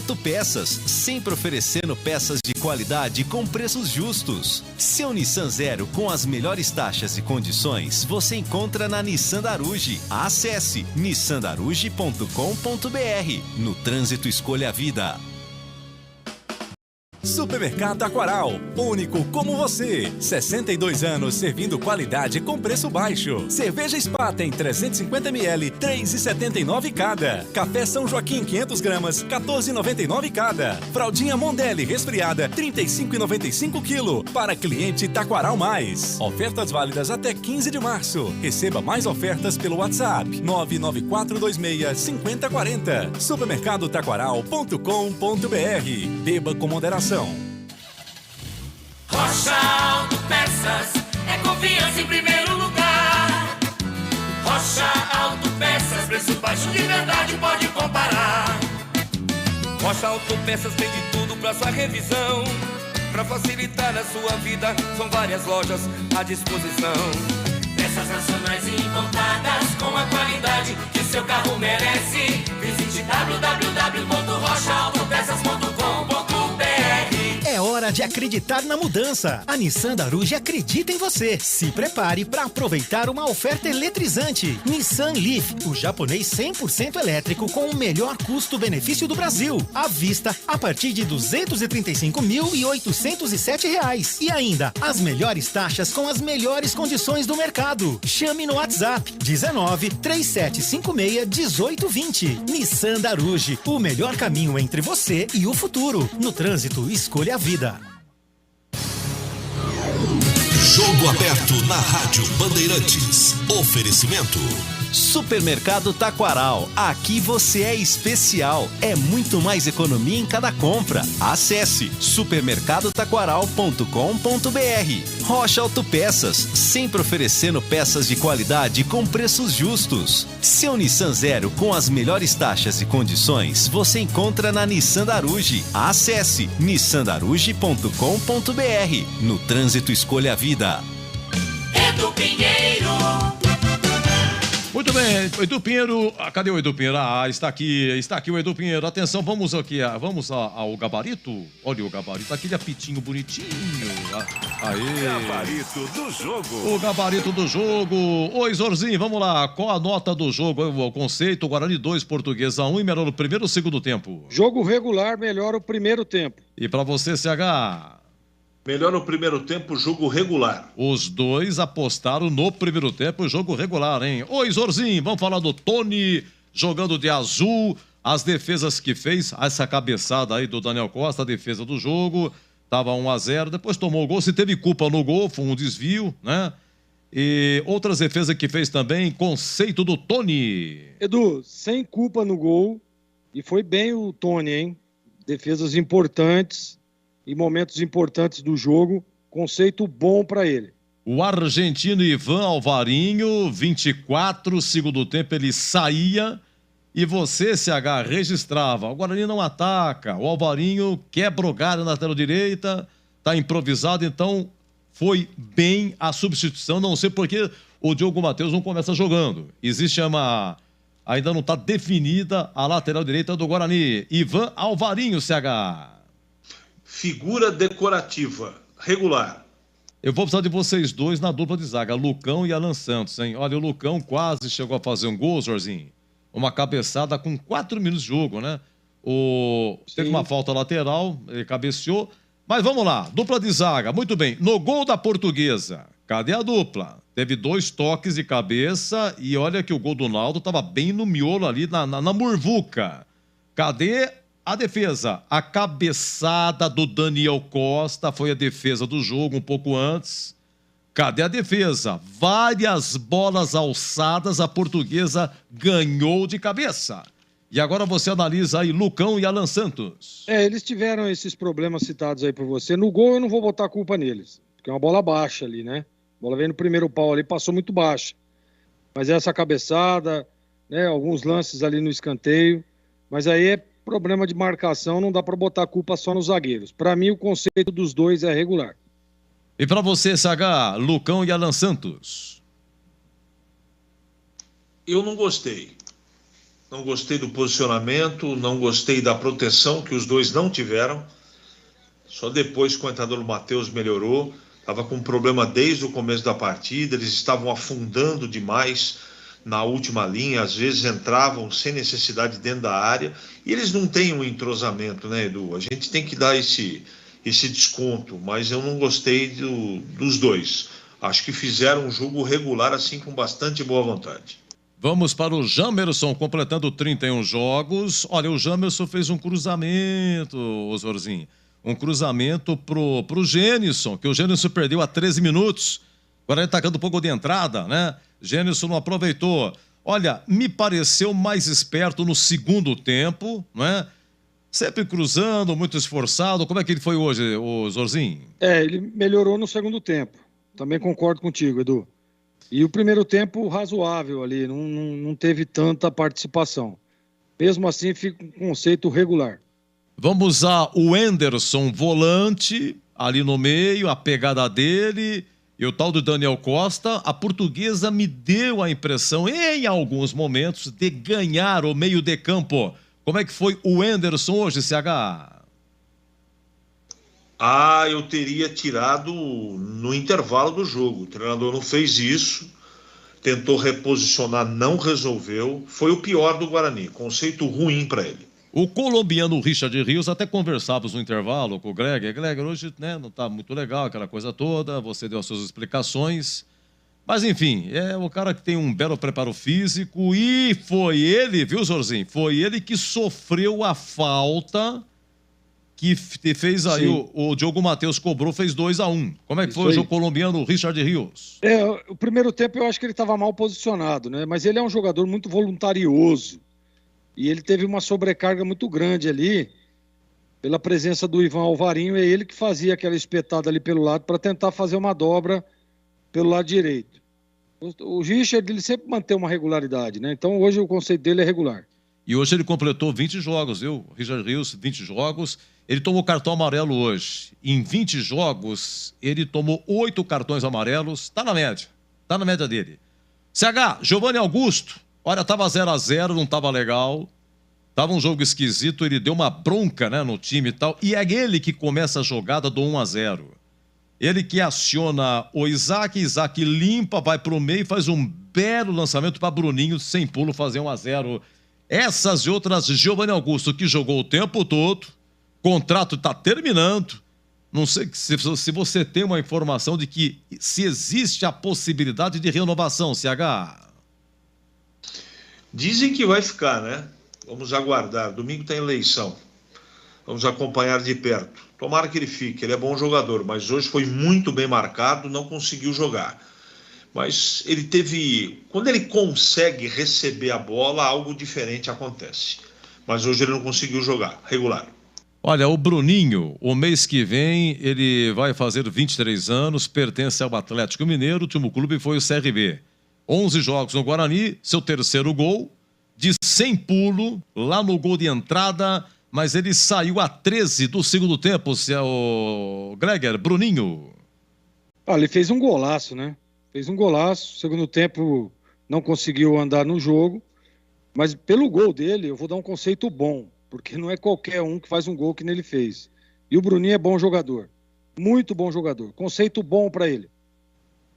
Autopeças, sempre oferecendo peças de qualidade com preços justos. Seu Nissan Zero com as melhores taxas e condições você encontra na Nissan Daruge. Acesse nissandaruge.com.br. No trânsito, escolha a vida. Supermercado Taquaral, único como você. 62 anos servindo qualidade com preço baixo. Cerveja Spaten 350ml, 3,79 cada. Café São Joaquim 500 gramas, 14,99 cada. Fraldinha Mondelli resfriada, 35,95 quilo. Para cliente Taquaral Mais. Ofertas válidas até 15 de março. Receba mais ofertas pelo WhatsApp 99426-5040. Supermercadotaquaral.com.br. Beba com moderação. Rocha Autopeças é confiança em primeiro lugar. Rocha Autopeças, preço baixo de verdade, pode comparar. Rocha Autopeças tem de tudo pra sua revisão. Pra facilitar a sua vida, são várias lojas à disposição. Peças nacionais e importadas com a qualidade que seu carro merece. Visite www.rochaautopeças.com.br. É hora de acreditar na mudança. A Nissan Daruge acredita em você. Se prepare para aproveitar uma oferta eletrizante. Nissan Leaf, o japonês 100% elétrico com o melhor custo-benefício do Brasil. À vista, a partir de R$ 235.807. E ainda, as melhores taxas com as melhores condições do mercado. Chame no WhatsApp 19 3756 1820. Nissan Daruge, o melhor caminho entre você e o futuro. No trânsito, escolha a vida. Jogo aberto na Rádio Bandeirantes. Oferecimento. Supermercado Taquaral. Aqui você é especial. É muito mais economia em cada compra. Acesse supermercadotaquaral.com.br. Rocha Autopeças, sempre oferecendo peças de qualidade com preços justos. Seu Nissan Zero com as melhores taxas e condições você encontra na Nissan Daruge. Acesse nissandaruge.com.br. No trânsito, escolha a vida. Edu Pinheiro. Muito bem, Edu Pinheiro, cadê o Edu Pinheiro? Está aqui o Edu Pinheiro. Atenção, vamos ao gabarito. Olha o gabarito, aquele apitinho bonitinho. Aê. Gabarito do jogo. O gabarito do jogo. Oi, Zorzinho, vamos lá. Qual a nota do jogo? O conceito, Guarani 2, Portuguesa 1 e melhor o primeiro ou segundo tempo? Jogo regular, melhor o primeiro tempo. E para você, CH? Melhor no primeiro tempo, jogo regular. Os dois apostaram no primeiro tempo, jogo regular, hein? Oi, Zorzinho, vamos falar do Tony jogando de azul, as defesas que fez, essa cabeçada aí do Daniel Costa, a defesa do jogo, tava 1-0, depois tomou o gol, se teve culpa no gol, foi um desvio, né? E outras defesas que fez também, conceito do Tony. Edu, sem culpa no gol, e foi bem o Tony, hein? Defesas importantes e momentos importantes do jogo, conceito bom para ele. O argentino Ivan Alvarinho, 24, segundo tempo ele saía e você, CH, registrava. O Guarani não ataca, o Alvarinho quebra o galho na lateral direita, tá improvisado, então foi bem a substituição, não sei porque o Diogo Matheus não começa jogando. Existe ainda não está definida a lateral direita do Guarani. Ivan Alvarinho, CH. Figura decorativa, regular. Eu vou precisar de vocês dois na dupla de zaga, Lucão e Alan Santos, hein? Olha, o Lucão quase chegou a fazer um gol, Jorzinho. Uma cabeçada com 4 minutos de jogo, né? Teve uma falta lateral, ele cabeceou. Mas vamos lá, dupla de zaga, muito bem. No gol da Portuguesa, cadê a dupla? Teve 2 toques de cabeça e olha que o gol do Naldo estava bem no miolo ali, na murvuca. Cadê a defesa? A cabeçada do Daniel Costa foi a defesa do jogo um pouco antes. Cadê a defesa? Várias bolas alçadas, a Portuguesa ganhou de cabeça. E agora você analisa aí Lucão e Alan Santos. Eles tiveram esses problemas citados aí por você. No gol eu não vou botar a culpa neles, porque é uma bola baixa ali, né? A bola veio no primeiro pau ali, passou muito baixa. Mas essa cabeçada, né? Alguns lances ali no escanteio. Mas aí é problema de marcação, não dá para botar a culpa só nos zagueiros. Para mim, o conceito dos dois é regular. E para você, CH, Lucão e Alan Santos? Eu não gostei. não gostei do posicionamento, não gostei da proteção que os dois não tiveram. Só depois que o entrenador Matheus melhorou, estava com um problema desde o começo da partida, eles estavam afundando demais na última linha, às vezes entravam sem necessidade dentro da área, e eles não têm um entrosamento, né, Edu? A gente tem que dar esse desconto, mas eu não gostei dos dois. Acho que fizeram um jogo regular, assim, com bastante boa vontade. Vamos para o Jamerson, completando 31 jogos. Olha, o Jamerson fez um cruzamento, Osorzinho. Um cruzamento pro Gênison, que o Gênison perdeu a 13 minutos. Agora ele está dando um pouco de entrada, né? Gênison não aproveitou. Olha, me pareceu mais esperto no segundo tempo, não é? Sempre cruzando, muito esforçado. Como é que ele foi hoje, Zorzinho? Ele melhorou no segundo tempo. Também concordo contigo, Edu. E o primeiro tempo razoável ali, não teve tanta participação. Mesmo assim, fica um conceito regular. Vamos a o Anderson, volante, ali no meio, a pegada dele, e o tal do Daniel Costa. A Portuguesa me deu a impressão, em alguns momentos, de ganhar o meio de campo. Como é que foi o Anderson hoje, CH? Eu teria tirado no intervalo do jogo. O treinador não fez isso, tentou reposicionar, não resolveu. Foi o pior do Guarani, conceito ruim para ele. O colombiano Richard Rios, até conversávamos no intervalo com o Greger. Greger, hoje, né, não está muito legal, aquela coisa toda, você deu as suas explicações. Mas, enfim, é o cara que tem um belo preparo físico e foi ele, viu, Zorzinho? Foi ele que sofreu a falta que fez aí, o Diogo Matheus cobrou, fez 2-1. Como é que foi o jogo colombiano Richard Rios? O primeiro tempo eu acho que ele estava mal posicionado, né? Mas ele é um jogador muito voluntarioso. E ele teve uma sobrecarga muito grande ali, pela presença do Ivan Alvarinho, é ele que fazia aquela espetada ali pelo lado para tentar fazer uma dobra pelo lado direito. O Richard, ele sempre mantém uma regularidade, né? Então hoje o conceito dele é regular. E hoje ele completou 20 jogos, viu? Richard Rios, 20 jogos. Ele tomou cartão amarelo hoje. Em 20 jogos, ele tomou 8 cartões amarelos. Tá na média dele. CH, Giovanni Augusto. Olha, tava 0-0, não tava legal. Tava um jogo esquisito, ele deu uma bronca, né, no time e tal. E é ele que começa a jogada do 1-0. Ele que aciona o Isaac limpa, vai pro meio e faz um belo lançamento para Bruninho, sem pulo, fazer 1-0. Essas e outras, Giovanni Augusto, que jogou o tempo todo, contrato está terminando. Não sei se você tem uma informação de que se existe a possibilidade de renovação, CH. Dizem que vai ficar, né? Vamos aguardar. Domingo tem eleição. Vamos acompanhar de perto. Tomara que ele fique. Ele é bom jogador, mas hoje foi muito bem marcado, não conseguiu jogar. Mas ele teve... Quando ele consegue receber a bola, algo diferente acontece. Mas hoje ele não conseguiu jogar. Regular. Olha, o Bruninho, o mês que vem, ele vai fazer 23 anos, pertence ao Atlético Mineiro, o último clube foi o CRB. 11 jogos no Guarani, seu terceiro gol, de 100 pulo, lá no gol de entrada, mas ele saiu a 13 do segundo tempo, o Greger, Bruninho. Ele fez um golaço, né? Fez um golaço, segundo tempo não conseguiu andar no jogo, mas pelo gol dele eu vou dar um conceito bom, porque não é qualquer um que faz um gol que nele fez. E o Bruninho é bom jogador, muito bom jogador, conceito bom para ele.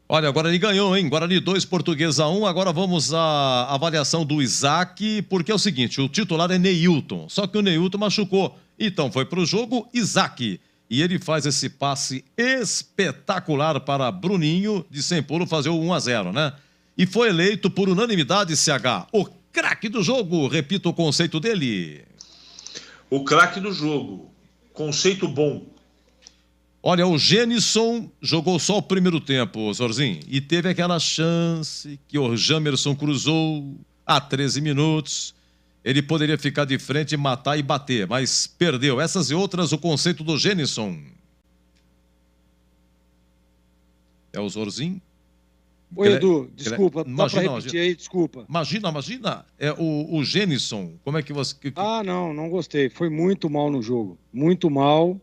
Olha, agora ele ganhou, hein? Guarani 2, Portuguesa 1. Agora vamos à avaliação do Isaac, porque é o seguinte, o titular é Neilton, só que o Neilton machucou. Então foi pro jogo Isaac. E ele faz esse passe espetacular para Bruninho, de 100 pulo, fazer o 1-0, né? E foi eleito por unanimidade, CH, o craque do jogo. Repita o conceito dele. O craque do jogo. Conceito bom. Olha, o Gênison jogou só o primeiro tempo, Zorzinho, e teve aquela chance que o Jamerson cruzou a 13 minutos. Ele poderia ficar de frente, matar e bater, mas perdeu. Essas e outras, o conceito do Gênison. É o Zorzinho? Oi, Edu, desculpa, dá pra repetir aí, desculpa. Imagina, é o Gênison, como é que você... Não gostei, foi muito mal no jogo, muito mal.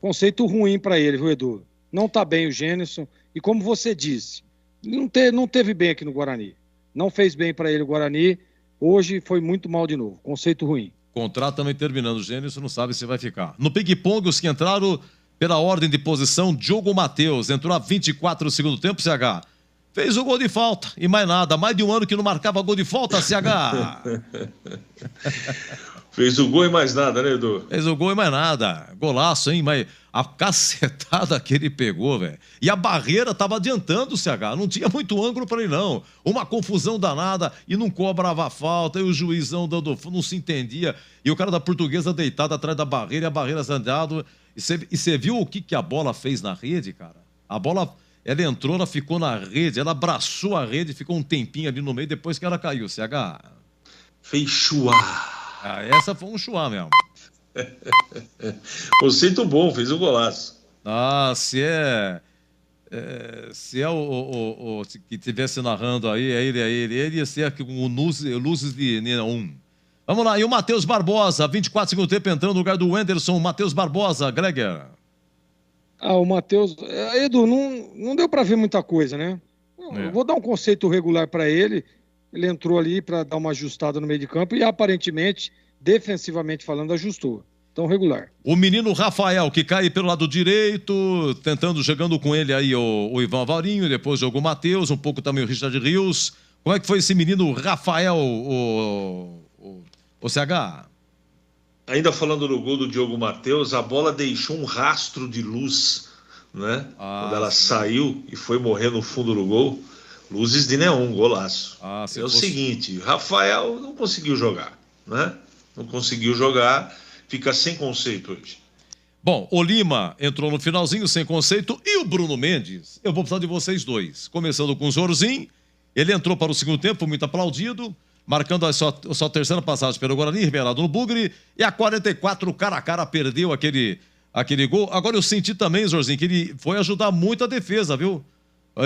Conceito ruim para ele, viu, Edu? Não tá bem o Gênison. E como você disse, não teve bem aqui no Guarani. Não fez bem para ele o Guarani. Hoje foi muito mal de novo, conceito ruim. Contrato também terminando, o Gênesis não sabe se vai ficar. No ping-pong, os que entraram pela ordem de posição, Diogo Matheus, entrou a 24 do segundo tempo, CH. Fez o gol de falta e mais nada. Mais de um ano que não marcava gol de falta, CH. Fez o gol e mais nada, né, Edu? Fez o gol e mais nada. Golaço, hein? Mas a cacetada que ele pegou, velho. E a barreira tava adiantando o CH. Não tinha muito ângulo pra ele, não. Uma confusão danada e não cobrava falta. E o juizão não se entendia. E o cara da Portuguesa deitado atrás da barreira e a barreira andando. E você viu o que a bola fez na rede, cara? A bola... Ela entrou, ela ficou na rede, ela abraçou a rede, ficou um tempinho ali no meio, depois que ela caiu, CH. Fez chuá. Ah, essa foi um chuá mesmo. Conceito bom, fez um golaço. Ah, se é o que estivesse narrando aí, ele ia ser o Luzes de Neon. Vamos lá, e o Matheus Barbosa, 24 segundos tempo, entrando no lugar do Wenderson, Matheus Barbosa, Gregor. O Matheus... Edu, não deu para ver muita coisa, né? Eu vou dar um conceito regular para ele. Ele entrou ali para dar uma ajustada no meio de campo e aparentemente, defensivamente falando, ajustou. Então, regular. O menino Rafael, que cai pelo lado direito, chegando com ele aí o Ivan Alvarinho, depois jogou o Matheus, um pouco também o Richard Rios. Como é que foi esse menino Rafael, o CH? Ainda falando no gol do Diogo Matheus, a bola deixou um rastro de luz, né? Quando ela saiu e foi morrer no fundo do gol. Luzes de neon, golaço. O seguinte, Rafael não conseguiu jogar, né? Não conseguiu jogar, fica sem conceito hoje. Bom, o Lima entrou no finalzinho sem conceito e o Bruno Mendes, eu vou precisar de vocês dois. Começando com o Zorzinho, ele entrou para o segundo tempo, muito aplaudido, marcando a sua terceira passagem pelo Guarani, revelado no Bugre, e a 44, cara a cara, perdeu aquele gol. Agora eu senti também, Zorzinho, que ele foi ajudar muito a defesa, viu?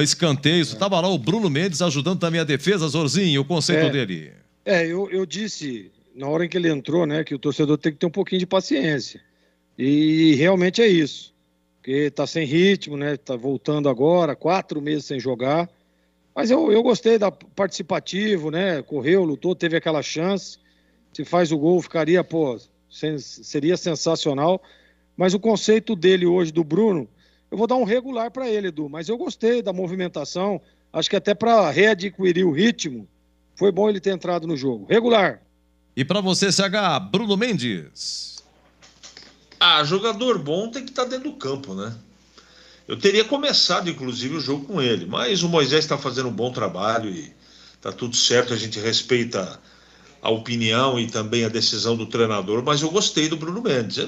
Escanteio, estava lá o Bruno Mendes ajudando também a defesa, Zorzinho, o conceito dele. Eu disse, na hora em que ele entrou, né, que o torcedor tem que ter um pouquinho de paciência. E realmente é isso. Porque tá sem ritmo, né, tá voltando agora, 4 meses sem jogar. Mas eu gostei da participativo, né? Correu, lutou, teve aquela chance. Se faz o gol, ficaria, seria sensacional. Mas o conceito dele hoje, do Bruno, eu vou dar um regular para ele, Edu. Mas eu gostei da movimentação. Acho que até para readquirir o ritmo, foi bom ele ter entrado no jogo. Regular. E para você, CH, Bruno Mendes? Jogador bom tem que estar dentro do campo, né? Eu teria começado, inclusive, o jogo com ele, mas o Moisés está fazendo um bom trabalho e está tudo certo, a gente respeita a opinião e também a decisão do treinador, mas eu gostei do Bruno Mendes. Eu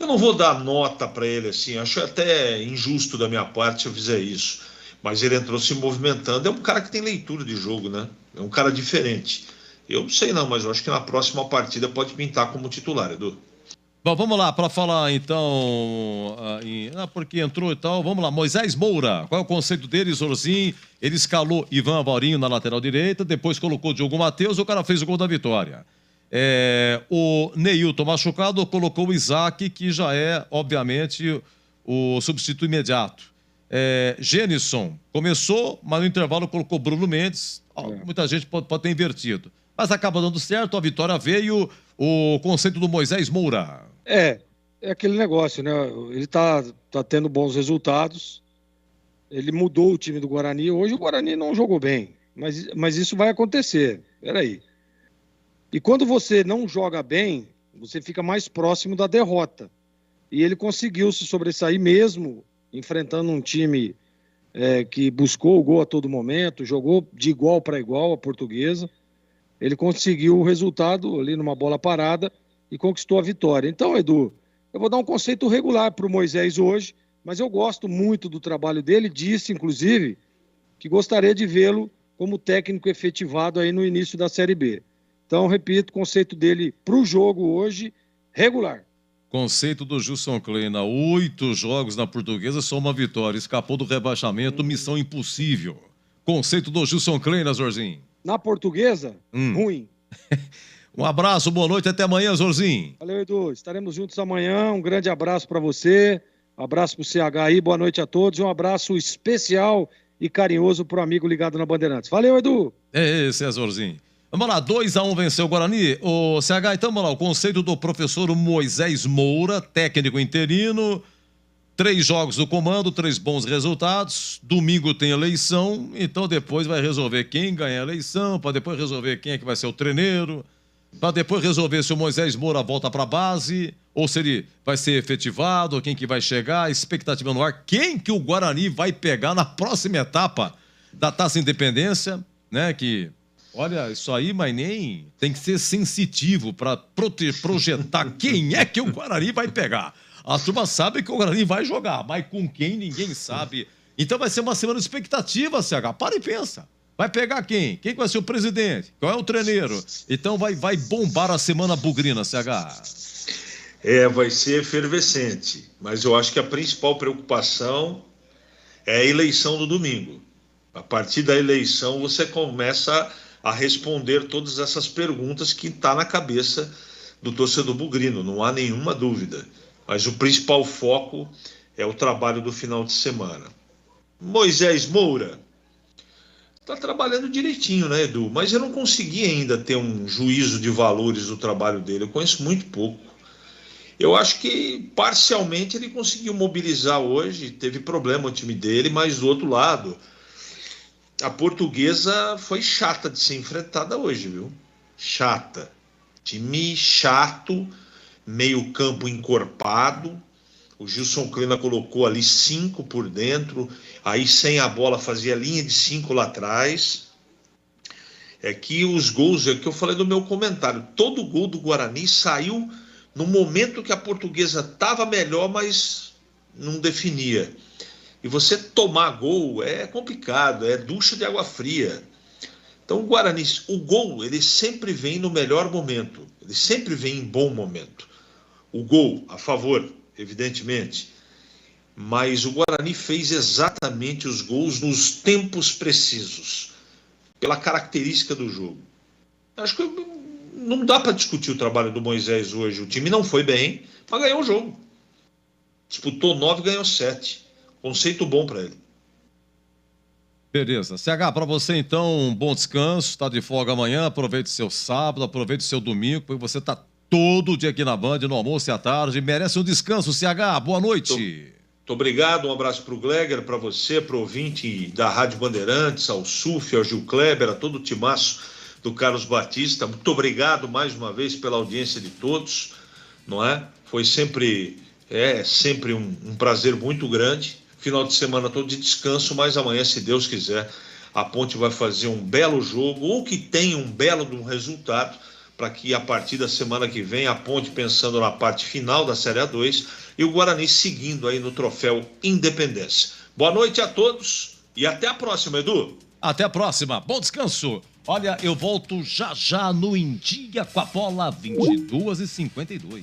não vou dar nota para ele assim, acho até injusto da minha parte se eu fizer isso, mas ele entrou se movimentando, é um cara que tem leitura de jogo, né? É um cara diferente. Eu não sei não, mas eu acho que na próxima partida pode pintar como titular, Edu. Bom, vamos lá, para falar então, porque entrou e tal, vamos lá, Moisés Moura, qual é o conceito dele, Zorzinho? Ele escalou Ivan Alvarinho na lateral direita, depois colocou Diogo Matheus, o cara fez o gol da vitória. O Neilton machucado colocou o Isaac, que já é, obviamente, o substituto imediato. Gênison começou, mas no intervalo colocou Bruno Mendes, muita gente pode ter invertido. Mas acaba dando certo, a vitória veio, o conceito do Moisés Moura. É aquele negócio, né? Ele tá tendo bons resultados. Ele mudou o time do Guarani. Hoje o Guarani não jogou bem, mas isso vai acontecer. Peraí. E quando você não joga bem, você fica mais próximo da derrota. E ele conseguiu se sobressair mesmo, enfrentando um time que buscou o gol a todo momento, jogou de igual para igual a Portuguesa. Ele conseguiu o resultado ali numa bola parada e conquistou a vitória. Então, Edu, eu vou dar um conceito regular para o Moisés hoje, mas eu gosto muito do trabalho dele, disse, inclusive, que gostaria de vê-lo como técnico efetivado aí no início da Série B. Então, repito, o conceito dele para o jogo hoje, regular. Conceito do Gilson Kleina, 8 jogos na Portuguesa, só uma vitória, escapou do rebaixamento, missão impossível. Conceito do Gilson Kleina, Zorzinho. Na Portuguesa, ruim. Um abraço, boa noite, até amanhã, Zorzinho. Valeu, Edu. Estaremos juntos amanhã. Um grande abraço para você. Um abraço para o CH aí. Boa noite a todos. E um abraço especial e carinhoso para o amigo ligado na Bandeirantes. Valeu, Edu. Esse é Zorzinho. Vamos lá, 2-1 venceu o Guarani. O CH, então vamos lá, o conceito do professor Moisés Moura, técnico interino, 3 jogos no comando, 3 bons resultados, domingo tem eleição, então depois vai resolver quem ganha a eleição, para depois resolver quem é que vai ser o treineiro, para depois resolver se o Moisés Moura volta para a base, ou se ele vai ser efetivado, ou quem que vai chegar, expectativa no ar, quem que o Guarani vai pegar na próxima etapa da Taça Independência, né, que... Olha, isso aí, mas nem tem que ser sensitivo para projetar quem é que o Guarani vai pegar. A turma sabe que o Guarani vai jogar, mas com quem ninguém sabe. Então vai ser uma semana de expectativa, CH. Para e pensa. Vai pegar quem? Quem vai ser o presidente? Qual é o treineiro? Então vai bombar a semana bugrina, CH. Vai ser efervescente. Mas eu acho que a principal preocupação é a eleição do domingo. A partir da eleição você começa a responder todas essas perguntas que está na cabeça do torcedor bugrino, não há nenhuma dúvida. Mas o principal foco é o trabalho do final de semana. Moisés Moura está trabalhando direitinho, né, Edu? Mas eu não consegui ainda ter um juízo de valores do trabalho dele, eu conheço muito pouco. Eu acho que parcialmente ele conseguiu mobilizar hoje, teve problema o time dele, mas do outro lado... A Portuguesa foi chata de ser enfrentada hoje, viu? Chata. Time chato, meio campo encorpado. O Gilson Kleina colocou ali 5 por dentro. Aí sem a bola fazia linha de 5 lá atrás. É que os gols, é que eu falei do meu comentário. Todo gol do Guarani saiu no momento que a Portuguesa estava melhor, mas não definia. E você tomar gol é complicado, é ducha de água fria. Então o Guarani, o gol, ele sempre vem no melhor momento. Ele sempre vem em bom momento. O gol, a favor, evidentemente. Mas o Guarani fez exatamente os gols nos tempos precisos. Pela característica do jogo. Acho que não dá para discutir o trabalho do Moisés hoje. O time não foi bem, mas ganhou o jogo. Disputou 9 e ganhou 7. Conceito bom para ele. Beleza. CH, para você então, um bom descanso, está de folga amanhã, aproveite seu sábado, aproveite seu domingo, porque você está todo dia aqui na Band, no almoço e à tarde, merece um descanso, CH, boa noite. Muito obrigado, um abraço para o Gleger, para você, para o ouvinte da Rádio Bandeirantes, ao Suf, ao Gil Kleber, a todo o timaço do Carlos Batista, muito obrigado mais uma vez pela audiência de todos, não é? Foi sempre um prazer muito grande. Final de semana todo de descanso, mas amanhã, se Deus quiser, a Ponte vai fazer um belo jogo, ou que tenha um belo de um resultado, para que a partir da semana que vem, a Ponte pensando na parte final da Série A2 e o Guarani seguindo aí no troféu Independência. Boa noite a todos e até a próxima, Edu. Até a próxima, bom descanso. Olha, eu volto já no Em Dia com a Bola, 22h52.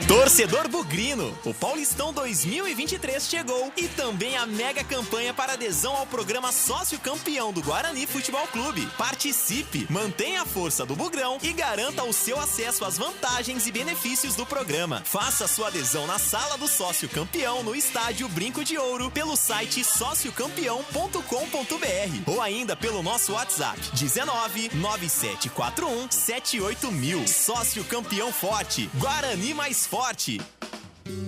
Torcedor bugrino, o Paulistão 2023 chegou e também a mega campanha para adesão ao programa Sócio Campeão do Guarani Futebol Clube. Participe, mantenha a força do Bugrão e garanta o seu acesso às vantagens e benefícios do programa. Faça sua adesão na Sala do Sócio Campeão no Estádio Brinco de Ouro pelo site sociocampeão.com.br ou ainda pelo nosso WhatsApp 19 9741 78000. Sócio Campeão Forte, Guarani mais forte.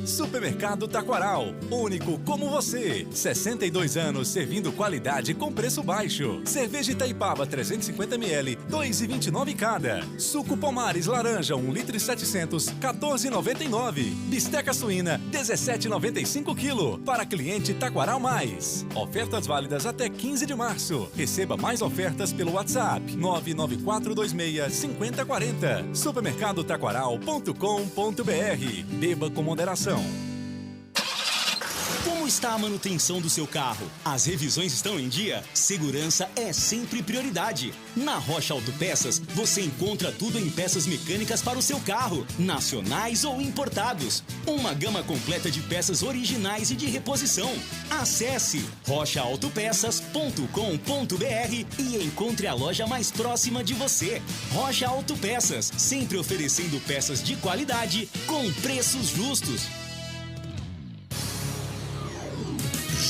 Supermercado Taquaral, único como você. 62 anos servindo qualidade com preço baixo. Cerveja Itaipava 350ml, 2,29 cada. Suco Pomares Laranja 1 litro e 700, 14,99. Bisteca suína 17,95 kg. Para cliente Taquaral Mais. Ofertas válidas até 15 de março. Receba mais ofertas pelo WhatsApp 994265040. Supermercadotaquaral.com.br. Beba com moderação. Como está a manutenção do seu carro? As revisões estão em dia? Segurança é sempre prioridade. Na Rocha Autopeças, você encontra tudo em peças mecânicas para o seu carro, nacionais ou importados. Uma gama completa de peças originais e de reposição. Acesse rochaautopeças.com.br e encontre a loja mais próxima de você. Rocha Autopeças, sempre oferecendo peças de qualidade com preços justos.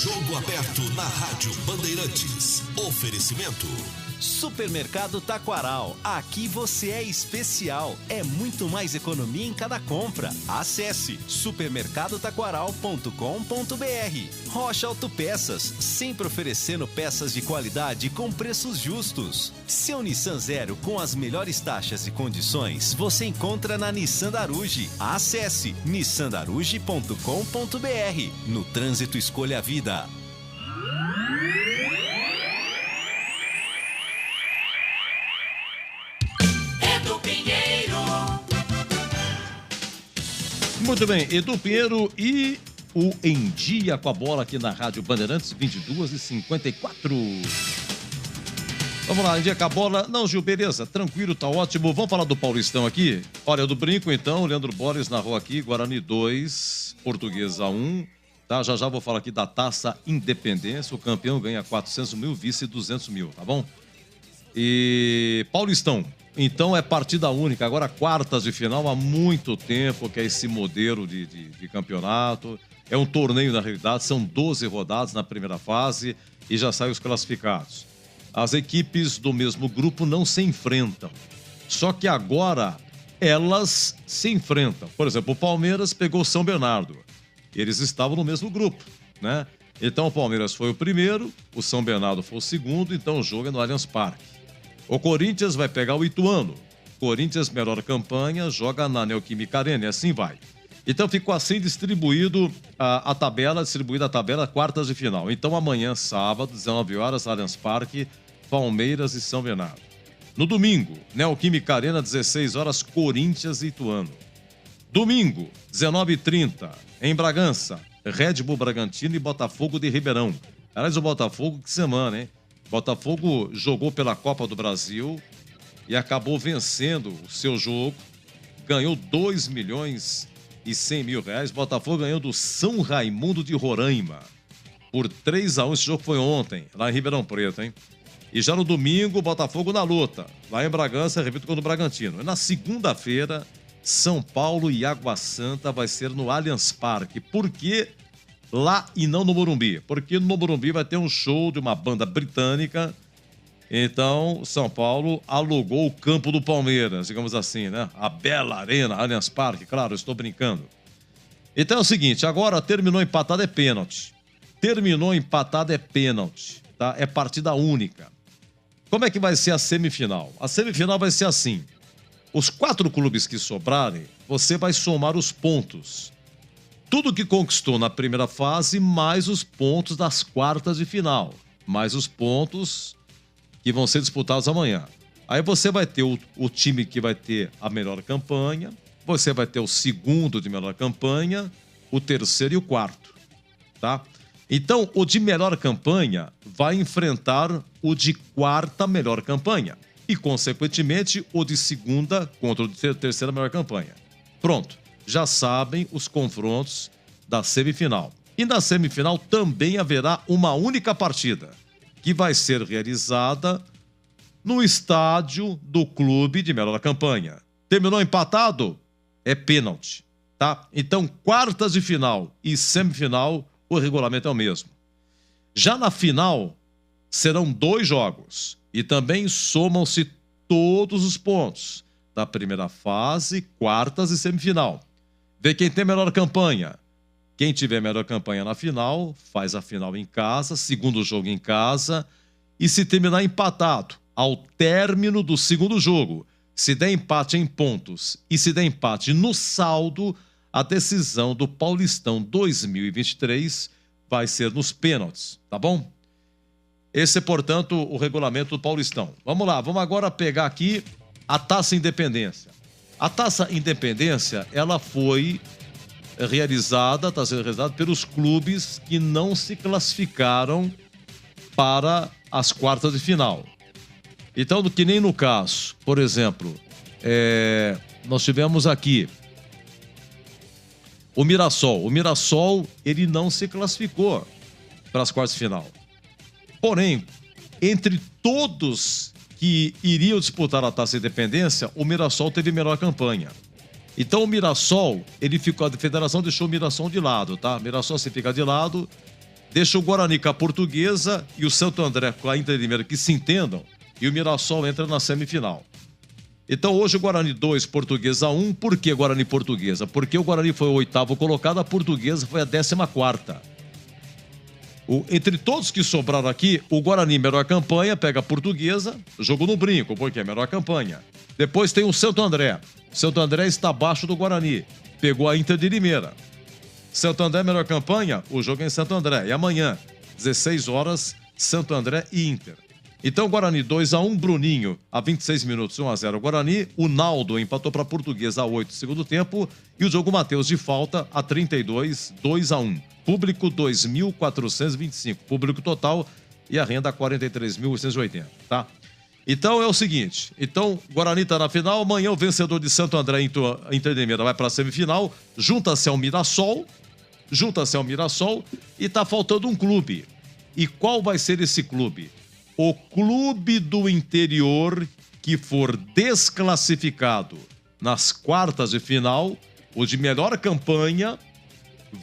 Jogo aberto na Rádio Bandeirantes. Oferecimento. Supermercado Taquaral. Aqui você é especial. É muito mais economia em cada compra. Acesse supermercadotaquaral.com.br. Rocha Autopeças, sempre oferecendo peças de qualidade com preços justos. Seu Nissan Zero com as melhores taxas e condições você encontra na Nissan Daruge. Acesse nissandaruge.com.br. No trânsito, escolha a vida. Muito bem, Edu Pinheiro e o Em Dia com a Bola aqui na Rádio Bandeirantes, 22h54. Vamos lá, Em Dia com a Bola. Não, Gil, beleza, tranquilo, tá ótimo. Vamos falar do Paulistão aqui? Olha, do brinco então, Leandro Borges narrou aqui, Guarani 2, Portuguesa 1. Tá, já vou falar aqui da Taça Independência. O campeão ganha 400 mil, vice 200 mil, tá bom? E Paulistão. Então é partida única, agora quartas de final, há muito tempo que é esse modelo de campeonato. É um torneio na realidade, são 12 rodadas na primeira fase e já saem os classificados. As equipes do mesmo grupo não se enfrentam, só que agora elas se enfrentam. Por exemplo, o Palmeiras pegou o São Bernardo, eles estavam no mesmo grupo, né? Então o Palmeiras foi o primeiro, o São Bernardo foi o segundo, então o jogo é no Allianz Parque. O Corinthians vai pegar o Ituano. Corinthians, melhor campanha, joga na Neoquímica Arena, e assim vai. Então ficou assim distribuída a tabela, quartas de final. Então amanhã, sábado, 19 horas, Allianz Parque, Palmeiras e São Bernardo. No domingo, Neoquímica Arena, 16 horas, Corinthians e Ituano. Domingo, 19h30, em Bragança, Red Bull Bragantino e Botafogo de Ribeirão. Aliás, o Botafogo, que semana, hein? Botafogo jogou pela Copa do Brasil e acabou vencendo o seu jogo, ganhou 2 milhões e 100 mil reais. Botafogo ganhou do São Raimundo de Roraima por 3-1. Esse jogo foi ontem, lá em Ribeirão Preto, hein? E já no domingo, Botafogo na luta, lá em Bragança, repito, contra o Bragantino. E na segunda-feira, São Paulo e Água Santa vai ser no Allianz Parque. Por quê? Lá e não no Morumbi, porque no Morumbi vai ter um show de uma banda britânica. Então, São Paulo alugou o campo do Palmeiras, digamos assim, né? A bela arena, Allianz Parque, claro, estou brincando. Então é o seguinte, agora terminou empatado é pênalti. Tá? É partida única. Como é que vai ser a semifinal? A semifinal vai ser assim. Os 4 clubes que sobrarem, você vai somar os pontos. Tudo que conquistou na primeira fase, mais os pontos das quartas de final. Mais os pontos que vão ser disputados amanhã. Aí você vai ter o time que vai ter a melhor campanha, você vai ter o segundo de melhor campanha, o terceiro e o quarto, tá? Então, o de melhor campanha vai enfrentar o de quarta melhor campanha e, consequentemente, o de segunda contra o de terceira melhor campanha. Pronto. Já sabem os confrontos da semifinal. E na semifinal também haverá uma única partida, que vai ser realizada no estádio do clube de melhor campanha. Terminou empatado? É pênalti, tá? Então, quartas de final e semifinal, o regulamento é o mesmo. Já na final, serão 2 jogos e também somam-se todos os pontos da primeira fase, quartas e semifinal. Vê quem tem melhor campanha. Quem tiver melhor campanha na final, faz a final em casa, segundo jogo em casa. E se terminar empatado, ao término do segundo jogo, se der empate em pontos e se der empate no saldo, a decisão do Paulistão 2023 vai ser nos pênaltis, tá bom? Esse é, portanto, o regulamento do Paulistão. Vamos lá, vamos agora pegar aqui a Taça Independência. A Taça Independência, ela foi realizada pelos clubes que não se classificaram para as quartas de final. Então, que nem no caso, por exemplo, nós tivemos aqui o Mirassol. O Mirassol, ele não se classificou para as quartas de final. Porém, entre todos que iriam disputar a Taça Independência, o Mirassol teve melhor campanha. Então, o Mirassol, a federação deixou o Mirassol de lado, tá? O Mirassol se fica de lado, deixa o Guarani com a Portuguesa e o Santo André com a Inter de Limeira que se entendam, e o Mirassol entra na semifinal. Então, hoje o Guarani 2, Portuguesa 1. Por que Guarani Portuguesa? Porque o Guarani foi o 8º colocado, a Portuguesa foi a 14ª. Entre todos que sobraram aqui, o Guarani, melhor campanha, pega a Portuguesa, jogo no brinco, porque é melhor campanha. Depois tem o Santo André. Santo André está abaixo do Guarani. Pegou a Inter de Limeira. Santo André, melhor campanha, o jogo é em Santo André. E amanhã, 16 horas, Santo André e Inter. Então, Guarani 2-1, Bruninho a 26 minutos, 1-0 Guarani. O Naldo empatou para a Portuguesa a 8 segundo tempo. E o jogo Matheus de falta a 32, 2-1. Público 2.425. Público total e a renda 43.880, tá? Então é o seguinte, Guarani está na final, amanhã o vencedor de Santo André Inter de Limeira vai para a semifinal, junta-se ao Mirassol e está faltando um clube. E qual vai ser esse clube? O clube do interior que for desclassificado nas quartas de final, o de melhor campanha,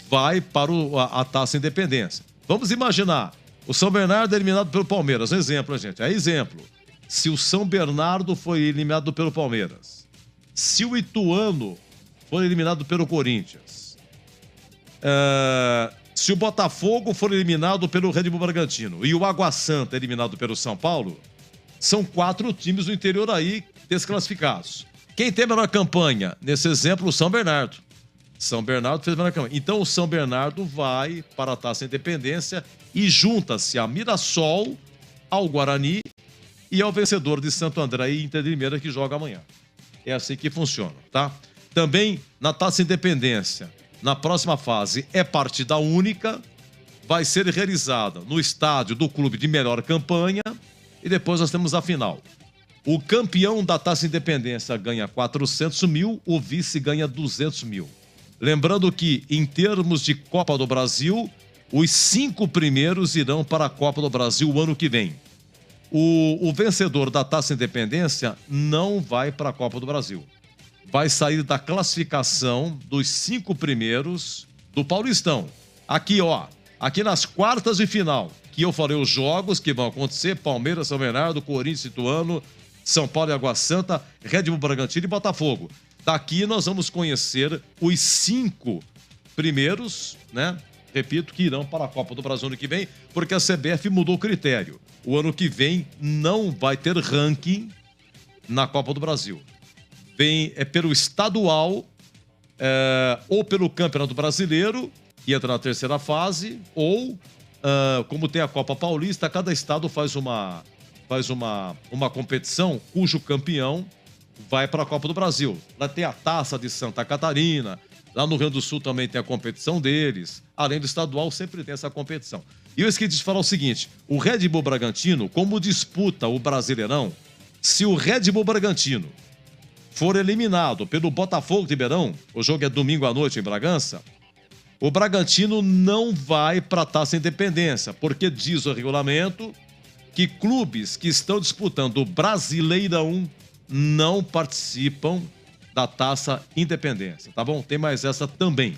vai para a Taça Independência. Vamos imaginar, o São Bernardo é eliminado pelo Palmeiras, exemplo, gente, exemplo. Se o São Bernardo foi eliminado pelo Palmeiras, se o Ituano for eliminado pelo Corinthians, se o Botafogo for eliminado pelo Red Bull Bragantino e o Água Santa eliminado pelo São Paulo, são 4 times do interior aí desclassificados. Quem tem a melhor campanha? Nesse exemplo, o São Bernardo. São Bernardo fez a melhor campanha. Então, o São Bernardo vai para a Taça Independência e junta-se a Mirassol, ao Guarani e ao vencedor de Santo André e Inter de Limeira, que joga amanhã. É assim que funciona, tá? Também, na Taça Independência, na próxima fase, é partida única, vai ser realizada no estádio do clube de melhor campanha e depois nós temos a final. O campeão da Taça Independência ganha 400 mil, o vice ganha 200 mil. Lembrando que, em termos de Copa do Brasil, os 5 primeiros irão para a Copa do Brasil o ano que vem. O vencedor da Taça Independência não vai para a Copa do Brasil. Vai sair da classificação dos 5 primeiros do Paulistão. Aqui, aqui nas quartas de final, que eu falei os jogos que vão acontecer: Palmeiras, São Bernardo, Corinthians, Ituano, São Paulo e Água Santa, Red Bull Bragantino e Botafogo. Daqui nós vamos conhecer os 5 primeiros, né? Repito, que irão para a Copa do Brasil ano que vem, porque a CBF mudou o critério. O ano que vem não vai ter ranking na Copa do Brasil. Pelo estadual, ou pelo Campeonato Brasileiro, que entra na terceira fase, ou, como tem a Copa Paulista, cada estado faz uma competição cujo campeão vai para a Copa do Brasil. Lá tem a Taça de Santa Catarina, lá no Rio Grande do Sul também tem a competição deles. Além do estadual, sempre tem essa competição. E eu esqueci de falar o seguinte: o Red Bull Bragantino, como disputa o Brasileirão, se o Red Bull Bragantino for eliminado pelo Botafogo de Ribeirão, o jogo é domingo à noite em Bragança, o Bragantino não vai para a Taça Independência, porque diz o regulamento que clubes que estão disputando o Brasileirão não participam da Taça Independência, tá bom? Tem mais essa também.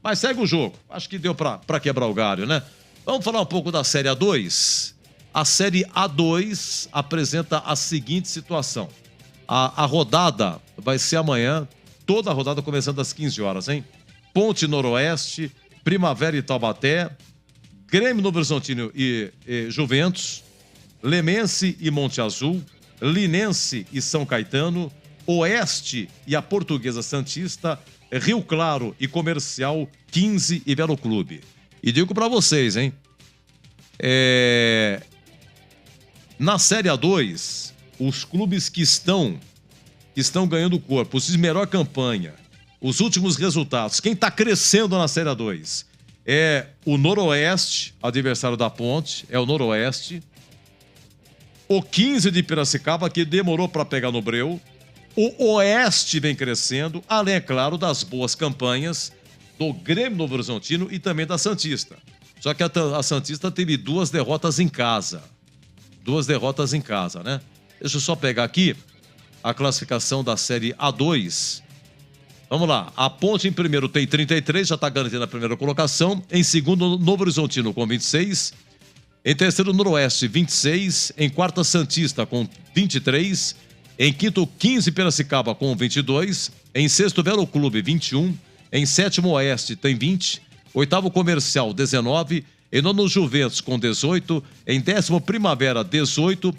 Mas segue o jogo. Acho que deu pra quebrar o galho, né? Vamos falar um pouco da Série A2. A Série A2 apresenta a seguinte situação. A rodada vai ser amanhã, toda a rodada começando às 15 horas, hein? Ponte Noroeste, Primavera e Taubaté, Grêmio Novo Horizontino e Juventus, Lemense e Monte Azul, Linense e São Caetano, Oeste e a Portuguesa Santista, Rio Claro e Comercial, 15 e Velo Clube. E digo pra vocês, hein? Na Série A2, os clubes que estão ganhando corpo, os de melhor campanha os últimos resultados. Quem está crescendo na Série A2 é o Noroeste, adversário da Ponte, é o Noroeste. O 15 de Piracicaba, que demorou para pegar no breu. O Oeste vem crescendo, além, é claro, das boas campanhas do Grêmio Novo Horizontino e também da Santista. Só que a Santista teve 2 derrotas em casa. 2 derrotas em casa, né? Deixa eu só pegar aqui a classificação da Série A2. Vamos lá. A Ponte em primeiro tem 33, já está garantindo a primeira colocação. Em segundo, Novo Horizontino com 26. Em terceiro, Noroeste, 26. Em quarta, Santista com 23. Em quinto, 15, Piracicaba com 22. Em sexto, Velo Clube, 21. Em sétimo, Oeste tem 20. Oitavo, Comercial, 19. Em nono, Juventus, com 18. Em décimo, Primavera, 18.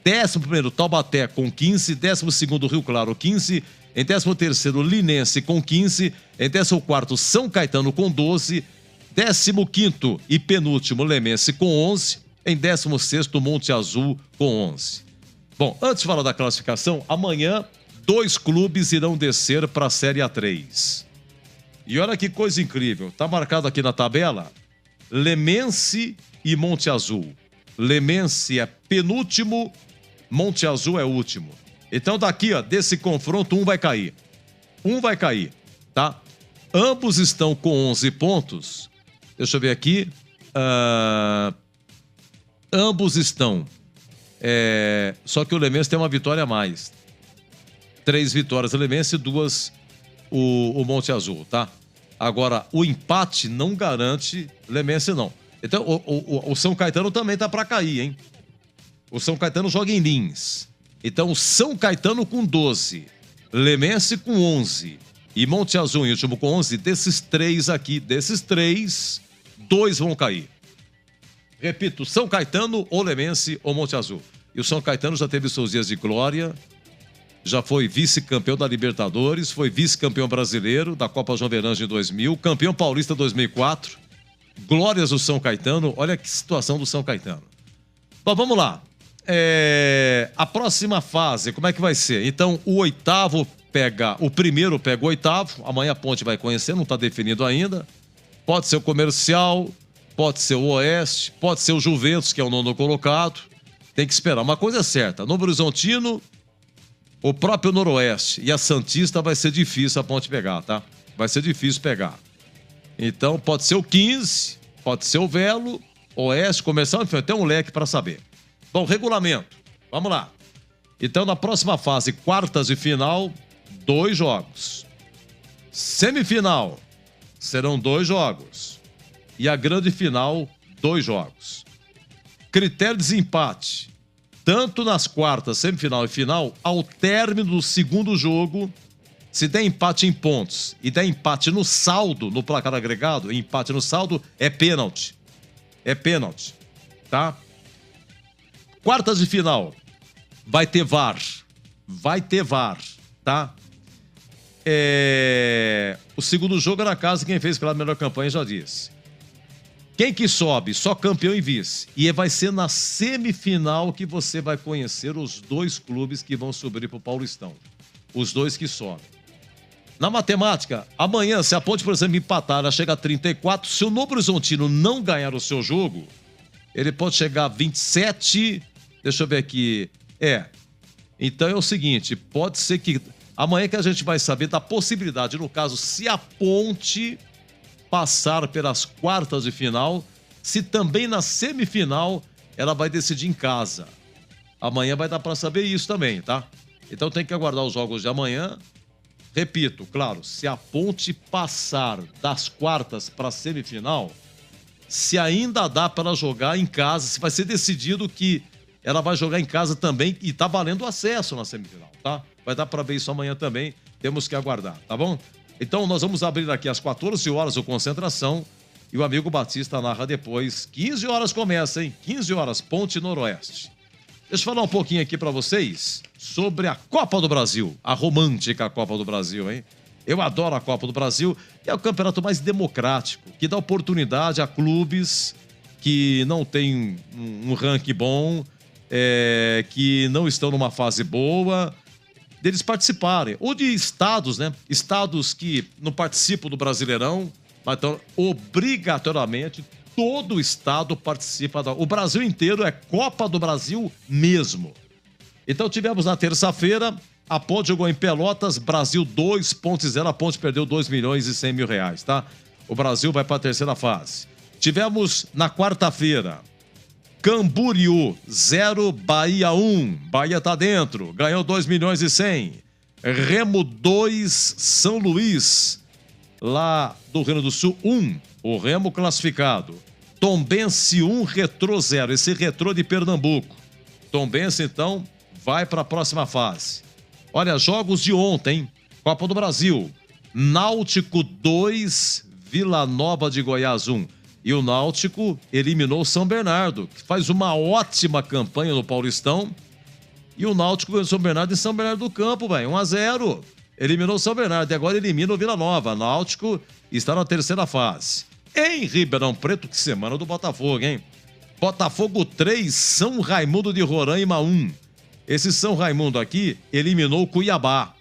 Décimo primeiro, Taubaté, com 15. Décimo segundo, Rio Claro, 15. Em décimo terceiro, Linense, com 15. Em décimo quarto, São Caetano, com 12. Décimo quinto e penúltimo, Lemense, com 11. Em décimo sexto, Monte Azul, com 11. Bom, antes de falar da classificação, amanhã 2 clubes irão descer para a Série A3. E olha que coisa incrível, tá marcado aqui na tabela, Lemense e Monte Azul. Lemense é penúltimo, Monte Azul é último. Então daqui, ó, desse confronto, um vai cair. Um vai cair, tá? Ambos estão com 11 pontos. Deixa eu ver aqui. Ambos estão. Só que o Lemense tem uma vitória a mais. 3 vitórias o Lemense e 2 o Monte Azul, tá? Agora, o empate não garante Lemense, não. Então, o São Caetano também tá para cair, hein? O São Caetano joga em Lins. Então, o São Caetano com 12, Lemense com 11 e Monte Azul em último com 11. Desses 3 aqui, 2 vão cair. Repito, São Caetano, ou Lemense ou Monte Azul. E o São Caetano já teve seus dias de glória, já foi vice-campeão da Libertadores, foi vice-campeão brasileiro da Copa João Verange em 2000, campeão paulista em 2004. Glórias do São Caetano, olha que situação do São Caetano. Bom, vamos lá. A próxima fase, como é que vai ser? Então, o primeiro pega o oitavo, amanhã a Ponte vai conhecer, não está definido ainda. Pode ser o Comercial, pode ser o Oeste, pode ser o Juventus, que é o 9º colocado. Tem que esperar. Uma coisa é certa, Novo Horizontino, o próprio Noroeste e a Santista vai ser difícil a Ponte pegar, tá? Vai ser difícil pegar. Então, pode ser o 15, pode ser o Velo, Oeste, Comercial, enfim, tem um leque para saber. Bom, regulamento. Vamos lá. Então, na próxima fase, quartas e final, 2 jogos. Semifinal, serão 2 jogos. E a grande final, 2 jogos. Critério de desempate. Tanto nas quartas, semifinal e final, ao término do segundo jogo, se der empate em pontos e der empate no saldo, no placar agregado, empate no saldo, é pênalti. É pênalti, tá? Quartas de final, vai ter VAR. Vai ter VAR, tá? O segundo jogo é na casa, quem fez pela melhor campanha já disse. Quem que sobe? Só campeão e vice. E vai ser na semifinal que você vai conhecer os 2 clubes que vão subir para o Paulistão. Os 2 que sobem. Na matemática, amanhã, se a Ponte, por exemplo, empatar, ela chega a 34. Se o Novo Horizontino não ganhar o seu jogo, ele pode chegar a 27. Deixa eu ver aqui. Então é o seguinte, pode ser que amanhã que a gente vai saber da possibilidade, no caso, se a Ponte passar pelas quartas de final, se também na semifinal ela vai decidir em casa. Amanhã vai dar para saber isso também, tá? Então tem que aguardar os jogos de amanhã. Repito, claro, se a Ponte passar das quartas para a semifinal, se ainda dá para ela jogar em casa, se vai ser decidido que ela vai jogar em casa também e tá valendo acesso na semifinal, tá? Vai dar para ver isso amanhã também, temos que aguardar, tá bom? Então nós vamos abrir aqui às 14 horas o Concentração e o amigo Batista narra depois. 15 horas começa, hein? 15 horas, Ponte Noroeste. Deixa eu falar um pouquinho aqui para vocês sobre a Copa do Brasil, a romântica Copa do Brasil, hein? Eu adoro a Copa do Brasil, que é o campeonato mais democrático, que dá oportunidade a clubes que não têm um ranking bom, que não estão numa fase boa, deles participarem. Ou de estados, né? Estados que não participam do Brasileirão, mas então, obrigatoriamente, todo estado participa. O Brasil inteiro é Copa do Brasil mesmo. Então tivemos na terça-feira, a Ponte jogou em Pelotas, Brasil 2, Ponte 0, a Ponte perdeu 2 milhões e 100 mil reais, tá? O Brasil vai para a terceira fase. Tivemos na quarta-feira, Camboriú 0, Bahia 1. Bahia tá dentro, ganhou 2 milhões e 100. Remo 2, São Luís, lá do Rio Grande do Sul 1. O Remo classificado. Tombense 1, Retrô 0. Esse Retrô de Pernambuco. Tombense, então, vai para a próxima fase. Olha, jogos de ontem, Copa do Brasil. Náutico 2, Vila Nova de Goiás 1. E o Náutico eliminou o São Bernardo, que faz uma ótima campanha no Paulistão. E o Náutico ganhou o São Bernardo em São Bernardo do Campo, velho, 1-0. Eliminou o São Bernardo e agora elimina o Vila Nova. Náutico está na terceira fase. Em Ribeirão Preto, que semana do Botafogo, hein? Botafogo 3, São Raimundo de Roraima 1. Esse São Raimundo aqui eliminou o Cuiabá.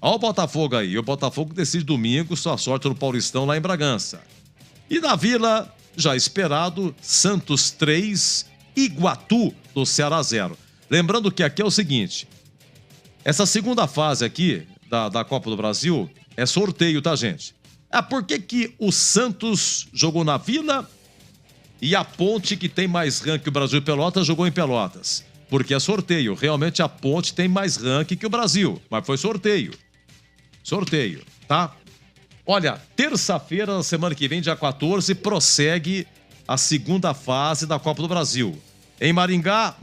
Olha o Botafogo aí. O Botafogo decide domingo sua sorte no Paulistão lá em Bragança. E na Vila, já esperado, Santos 3, Iguatu do Ceará 0. Lembrando que aqui é o seguinte, essa segunda fase aqui da Copa do Brasil é sorteio, tá, gente? Por que o Santos jogou na Vila e a Ponte, que tem mais ranking que o Brasil e Pelotas, jogou em Pelotas? Porque é sorteio. Realmente a Ponte tem mais ranking que o Brasil, mas foi sorteio. Tá? Olha, terça-feira, na semana que vem, dia 14, prossegue a segunda fase da Copa do Brasil. Em Maringá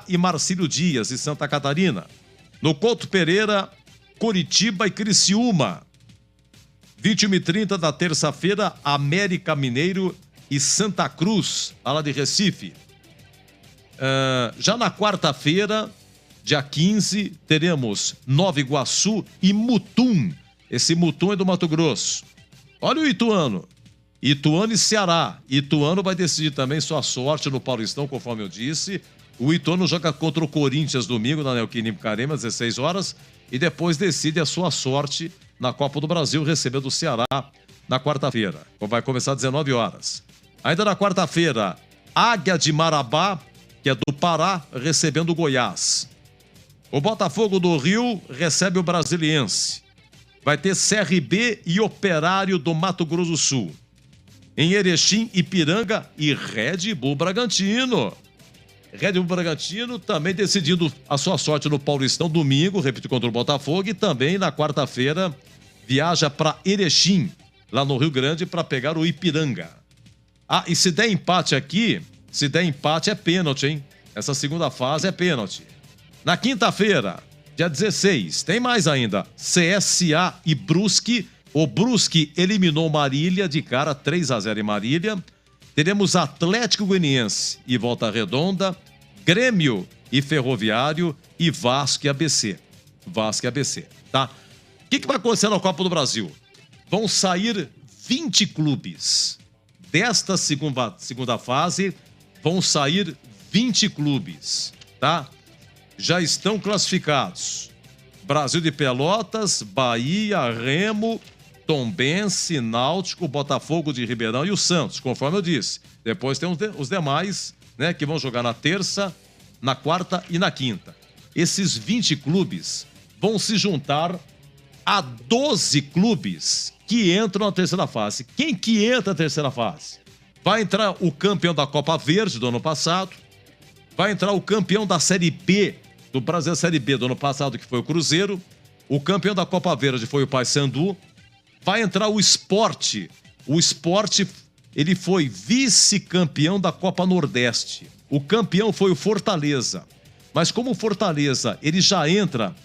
e Marcílio Dias, em Santa Catarina. No Couto Pereira, Curitiba e Criciúma. 21h30 da terça-feira, América Mineiro e Santa Cruz, lá de Recife. Já na quarta-feira, dia 15, teremos Nova Iguaçu e Mutum. Esse Mutum é do Mato Grosso. Olha o Ituano. Ituano e Ceará. Ituano vai decidir também sua sorte no Paulistão, conforme eu disse. O Ituano joga contra o Corinthians domingo, na Neoquímica Arena, às 16 horas. E depois decide a sua sorte na Copa do Brasil, recebendo o Ceará na quarta-feira. Vai começar às 19 horas. Ainda na quarta-feira, Águia de Marabá, que é do Pará, recebendo o Goiás. O Botafogo do Rio recebe o Brasiliense. Vai ter CRB e Operário do Mato Grosso do Sul. Em Erechim, Ipiranga e Red Bull Bragantino. Red Bull Bragantino também decidindo a sua sorte no Paulistão domingo, repito, contra o Botafogo, e também na quarta-feira viaja para Erechim, lá no Rio Grande, para pegar o Ipiranga. E se der empate aqui, é pênalti, hein? Essa segunda fase é pênalti. Na quinta-feira, dia 16, tem mais ainda. CSA e Brusque. O Brusque eliminou Marília de cara, 3-0 em Marília. Teremos Atlético Goianiense e Volta Redonda, Grêmio e Ferroviário e Vasco e ABC. Tá? O que vai acontecer na Copa do Brasil? Vão sair 20 clubes. Desta segunda fase, vão sair 20 clubes, tá? Já estão classificados. Brasil de Pelotas, Bahia, Remo, Tombense, Náutico, Botafogo de Ribeirão e o Santos, conforme eu disse. Depois tem os demais, né, que vão jogar na terça, na quarta e na quinta. Esses 20 clubes vão se juntar a 12 clubes que entram na terceira fase. Quem que entra na terceira fase? Vai entrar o campeão da Copa Verde do ano passado, vai entrar o campeão da Série B, do Brasil Série B do ano passado, que foi o Cruzeiro, o campeão da Copa Verde foi o Paysandu, vai entrar o Sport. O Sport, ele foi vice-campeão da Copa Nordeste. O campeão foi o Fortaleza. Mas como o Fortaleza, ele já entra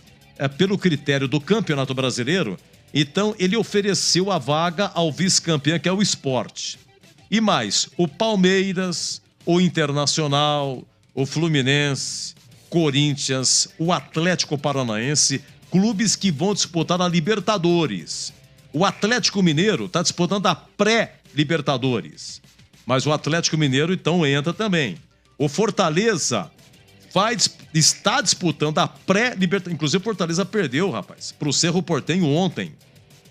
pelo critério do Campeonato Brasileiro, então ele ofereceu a vaga ao vice-campeão, que é o Sport. E mais, o Palmeiras, o Internacional, o Fluminense, Corinthians, o Atlético Paranaense, clubes que vão disputar a Libertadores. O Atlético Mineiro está disputando a pré-Libertadores. Mas o Atlético Mineiro, então, entra também. O Fortaleza está disputando a pré-Libertadores. Inclusive, o Fortaleza perdeu, rapaz, pro Cerro Porteño ontem,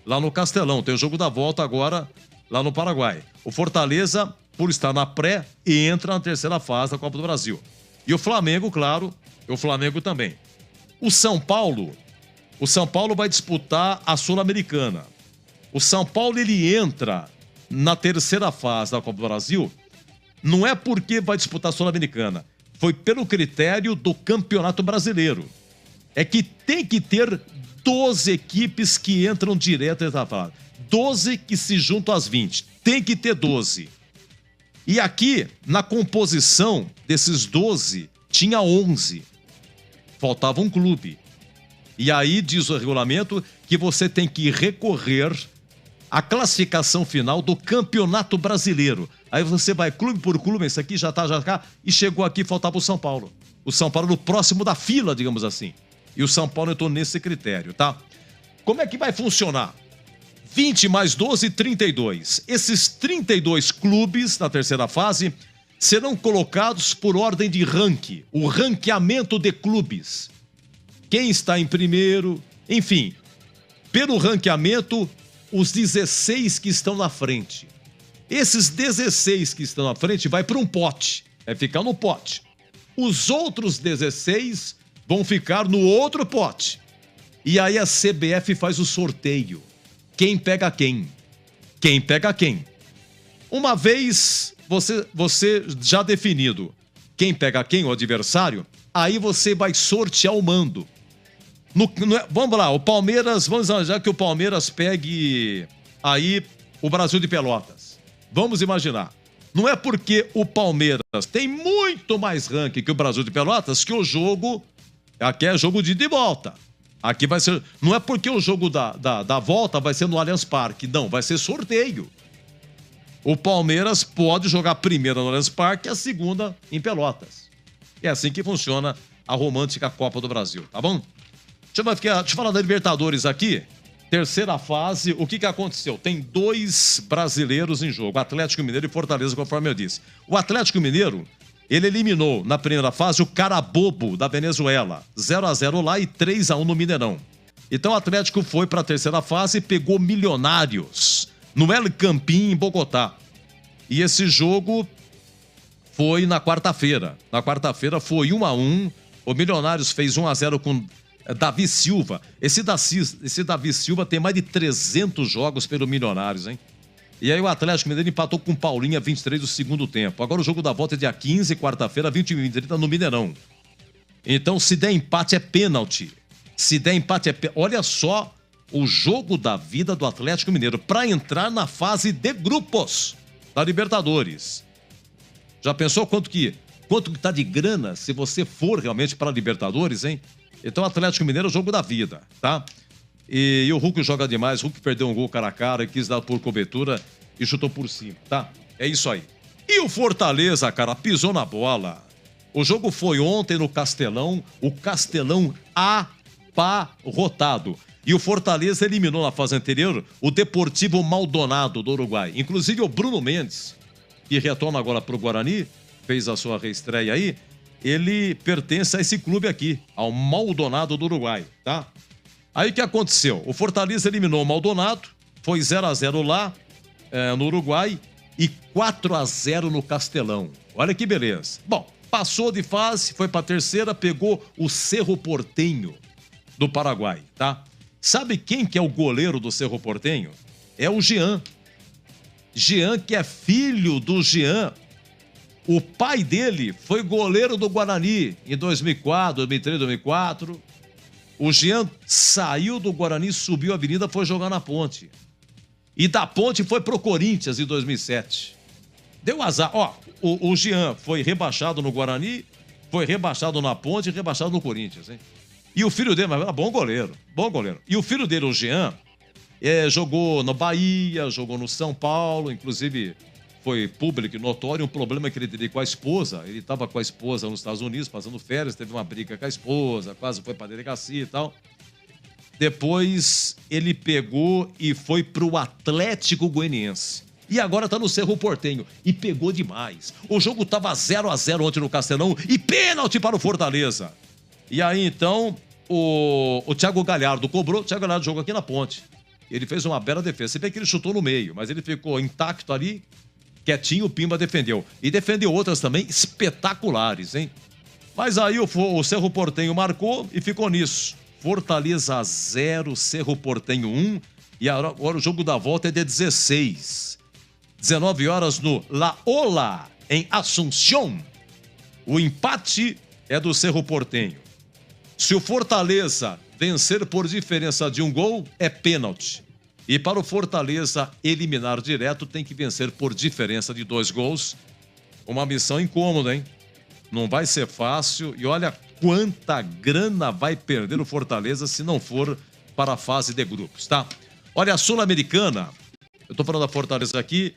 lá no Castelão. Tem o jogo da volta agora, lá no Paraguai. O Fortaleza, por estar na pré, entra na terceira fase da Copa do Brasil. E o Flamengo, claro, o Flamengo também. O São Paulo vai disputar a Sul-Americana. O São Paulo, ele entra na terceira fase da Copa do Brasil, não é porque vai disputar a Sul-Americana, foi pelo critério do Campeonato Brasileiro. É que tem que ter 12 equipes que entram direto nessa fase. 12 que se juntam às 20. Tem que ter 12. E aqui, na composição desses 12, tinha 11. Faltava um clube. E aí diz o regulamento que você tem que recorrer à classificação final do Campeonato Brasileiro. Aí você vai clube por clube, esse aqui já tá, e chegou aqui, faltava o São Paulo. O São Paulo no próximo da fila, digamos assim. E o São Paulo entrou nesse critério, tá? Como é que vai funcionar? 20 mais 12, 32. Esses 32 clubes na terceira fase serão colocados por ordem de ranking, o ranqueamento de clubes. Quem está em primeiro, enfim, pelo ranqueamento, os 16 que estão na frente. Esses 16 que estão na frente vai para um pote, vai ficar no pote. Os outros 16 vão ficar no outro pote. E aí a CBF faz o sorteio. Quem pega quem? Quem pega quem? Uma vez você já definido quem pega quem, o adversário, aí você vai sortear o mando. Vamos lá, o Palmeiras, vamos imaginar que o Palmeiras pegue aí o Brasil de Pelotas. Vamos imaginar. Não é porque o Palmeiras tem muito mais ranking que o Brasil de Pelotas que o jogo, aqui é jogo de ida e volta. Aqui vai ser, não é porque o jogo da volta vai ser no Allianz Parque, não, vai ser sorteio. O Palmeiras pode jogar a primeira no Allianz Parque e a segunda em Pelotas. É assim que funciona a romântica Copa do Brasil, tá bom? Deixa eu falar da Libertadores aqui. Terceira fase, o que aconteceu? Tem 2 brasileiros em jogo, Atlético Mineiro e Fortaleza, conforme eu disse. O Atlético Mineiro, ele eliminou na primeira fase o Carabobo da Venezuela, 0-0 lá e 3-1 no Mineirão. Então o Atlético foi para a terceira fase e pegou Milionários no El Campín, em Bogotá. E esse jogo foi na quarta-feira. Na quarta-feira foi 1-1. O Milionários fez 1-0 com Davi Silva. Esse Davi Silva tem mais de 300 jogos pelo Milionários, hein? E aí o Atlético Mineiro empatou com Paulinha 23 do segundo tempo. Agora o jogo da volta é dia 15, quarta-feira, 21h30 no Mineirão. Então, se der empate, é pênalti. Se der empate, olha só o jogo da vida do Atlético Mineiro para entrar na fase de grupos da Libertadores. Já pensou quanto que tá de grana se você for realmente para a Libertadores, hein? Então, o Atlético Mineiro é o jogo da vida, tá? E o Hulk joga demais. O Hulk perdeu um gol cara a cara, quis dar por cobertura e chutou por cima, tá? É isso aí. E o Fortaleza, cara, pisou na bola. O jogo foi ontem no Castelão, o Castelão abarrotado. E o Fortaleza eliminou na fase anterior o Deportivo Maldonado do Uruguai. Inclusive o Bruno Mendes, que retorna agora pro Guarani, fez a sua reestreia aí, ele pertence a esse clube aqui, ao Maldonado do Uruguai, tá? Aí o que aconteceu? O Fortaleza eliminou o Maldonado, foi 0-0 lá no Uruguai e 4-0 no Castelão. Olha que beleza. Bom, passou de fase, foi para a terceira, pegou o Cerro Porteño do Paraguai, tá? Sabe quem que é o goleiro do Cerro Porteño? É o Jean. Jean, que é filho do Jean. O pai dele foi goleiro do Guarani em 2004, 2003, 2004. O Jean saiu do Guarani, subiu a avenida, foi jogar na Ponte. E da Ponte foi pro Corinthians em 2007. Deu azar. Ó, o Jean foi rebaixado no Guarani, foi rebaixado na Ponte e rebaixado no Corinthians, hein? E o filho dele, mas era bom goleiro. E o filho dele, o Jean, jogou no Bahia, jogou no São Paulo, inclusive foi público e notório um problema que ele teve com a esposa. Ele estava com a esposa nos Estados Unidos, passando férias, teve uma briga com a esposa, quase foi para a delegacia e tal. Depois ele pegou e foi pro Atlético Goianiense. E agora tá no Cerro Porteño. E pegou demais. O jogo tava 0-0 ontem no Castelão e pênalti para o Fortaleza. E aí, então, o Thiago Galhardo cobrou. O Thiago Galhardo jogou aqui na ponte. Ele fez uma bela defesa. Você vê que ele chutou no meio, mas ele ficou intacto ali, quietinho, o Pimba defendeu. E defendeu outras também espetaculares, hein? Mas aí o Cerro Porteño marcou e ficou nisso. Fortaleza 0, Cerro Porteño 1. E agora o jogo da volta é de 16. 19 horas no La Ola, em Assunción. O empate é do Cerro Porteño. Se o Fortaleza vencer por diferença de um gol, é pênalti. E para o Fortaleza eliminar direto, tem que vencer por diferença de 2 gols. Uma missão incômoda, hein? Não vai ser fácil. E olha quanta grana vai perder o Fortaleza se não for para a fase de grupos, tá? Olha, a Sul-Americana, eu tô falando da Fortaleza aqui.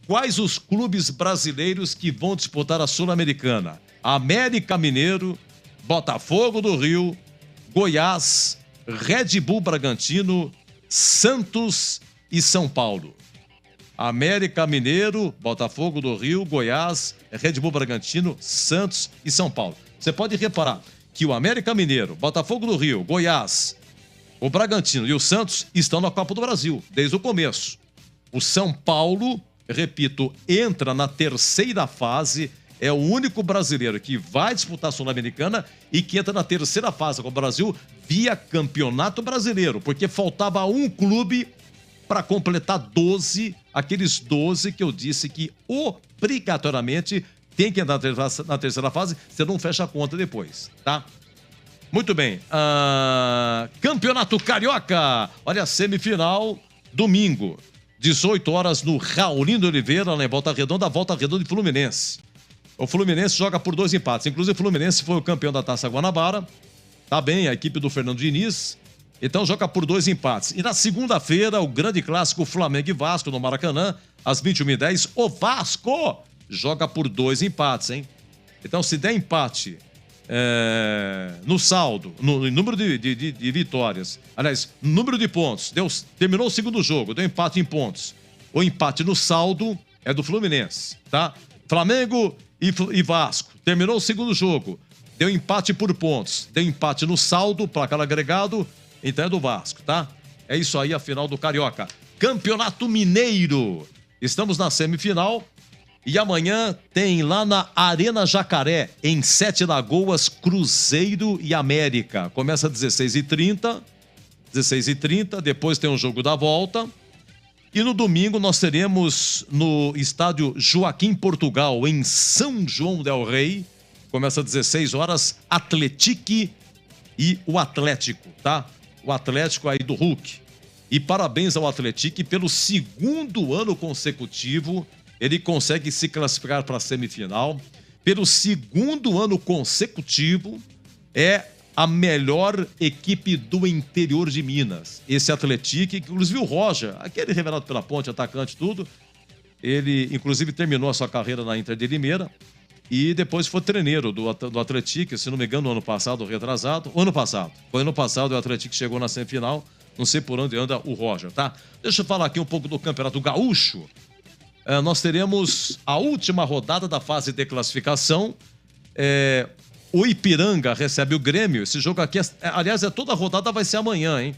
Quais os clubes brasileiros que vão disputar a Sul-Americana? América Mineiro, Botafogo do Rio, Goiás, Red Bull Bragantino, Santos e São Paulo. América Mineiro, Botafogo do Rio, Goiás, Red Bull Bragantino, Santos e São Paulo. Você pode reparar que o América Mineiro, Botafogo do Rio, Goiás, o Bragantino e o Santos estão na Copa do Brasil, desde o começo. O São Paulo, repito, entra na terceira fase, é o único brasileiro que vai disputar a Sul-Americana e que entra na terceira fase com o Brasil via Campeonato Brasileiro, porque faltava um clube para completar 12, aqueles 12 que eu disse que obrigatoriamente tem que entrar na terceira fase, você não fecha a conta depois, tá? Muito bem. Campeonato Carioca. Olha, a semifinal, domingo, 18 horas no Raulino Oliveira, lá em Volta Redonda de Fluminense. O Fluminense joga por 2 empates. Inclusive, o Fluminense foi o campeão da Taça Guanabara. Tá bem, a equipe do Fernando Diniz. Então, joga por 2 empates. E na segunda-feira, o grande clássico Flamengo e Vasco no Maracanã, às 21h10. O Vasco joga por 2 empates, hein? Então, se der empate no saldo, no número de vitórias, aliás, no número de pontos, terminou o segundo jogo, deu empate em pontos. O empate no saldo é do Fluminense, tá? Flamengo e Vasco, terminou o segundo jogo, deu empate por pontos, deu empate no saldo, placar agregado, então é do Vasco, tá? É isso aí, a final do Carioca. Campeonato Mineiro, estamos na semifinal. E amanhã tem lá na Arena Jacaré, em 7 Lagoas, Cruzeiro e América. Começa às 16h30, depois tem um jogo da volta. E no domingo nós teremos no estádio Joaquim Portugal, em São João del Rei. Começa às 16 horas, Atletique e o Atlético, tá? O Atlético aí do Hulk. E parabéns ao Atletique pelo 2º ano consecutivo. Ele consegue se classificar para a semifinal. Pelo 2º ano consecutivo, é a melhor equipe do interior de Minas. Esse Atletique, inclusive o Roger, aquele revelado pela Ponte, atacante, tudo, ele, inclusive, terminou a sua carreira na Inter de Limeira e depois foi treineiro do Atletique, se não me engano, no ano passado, retrasado. Foi ano passado, o Atletique chegou na semifinal. Não sei por onde anda o Roger, tá? Deixa eu falar aqui um pouco do Campeonato Gaúcho. Nós teremos a última rodada da fase de classificação. O Ipiranga recebe o Grêmio. Esse jogo aqui, aliás, toda a rodada vai ser amanhã, hein?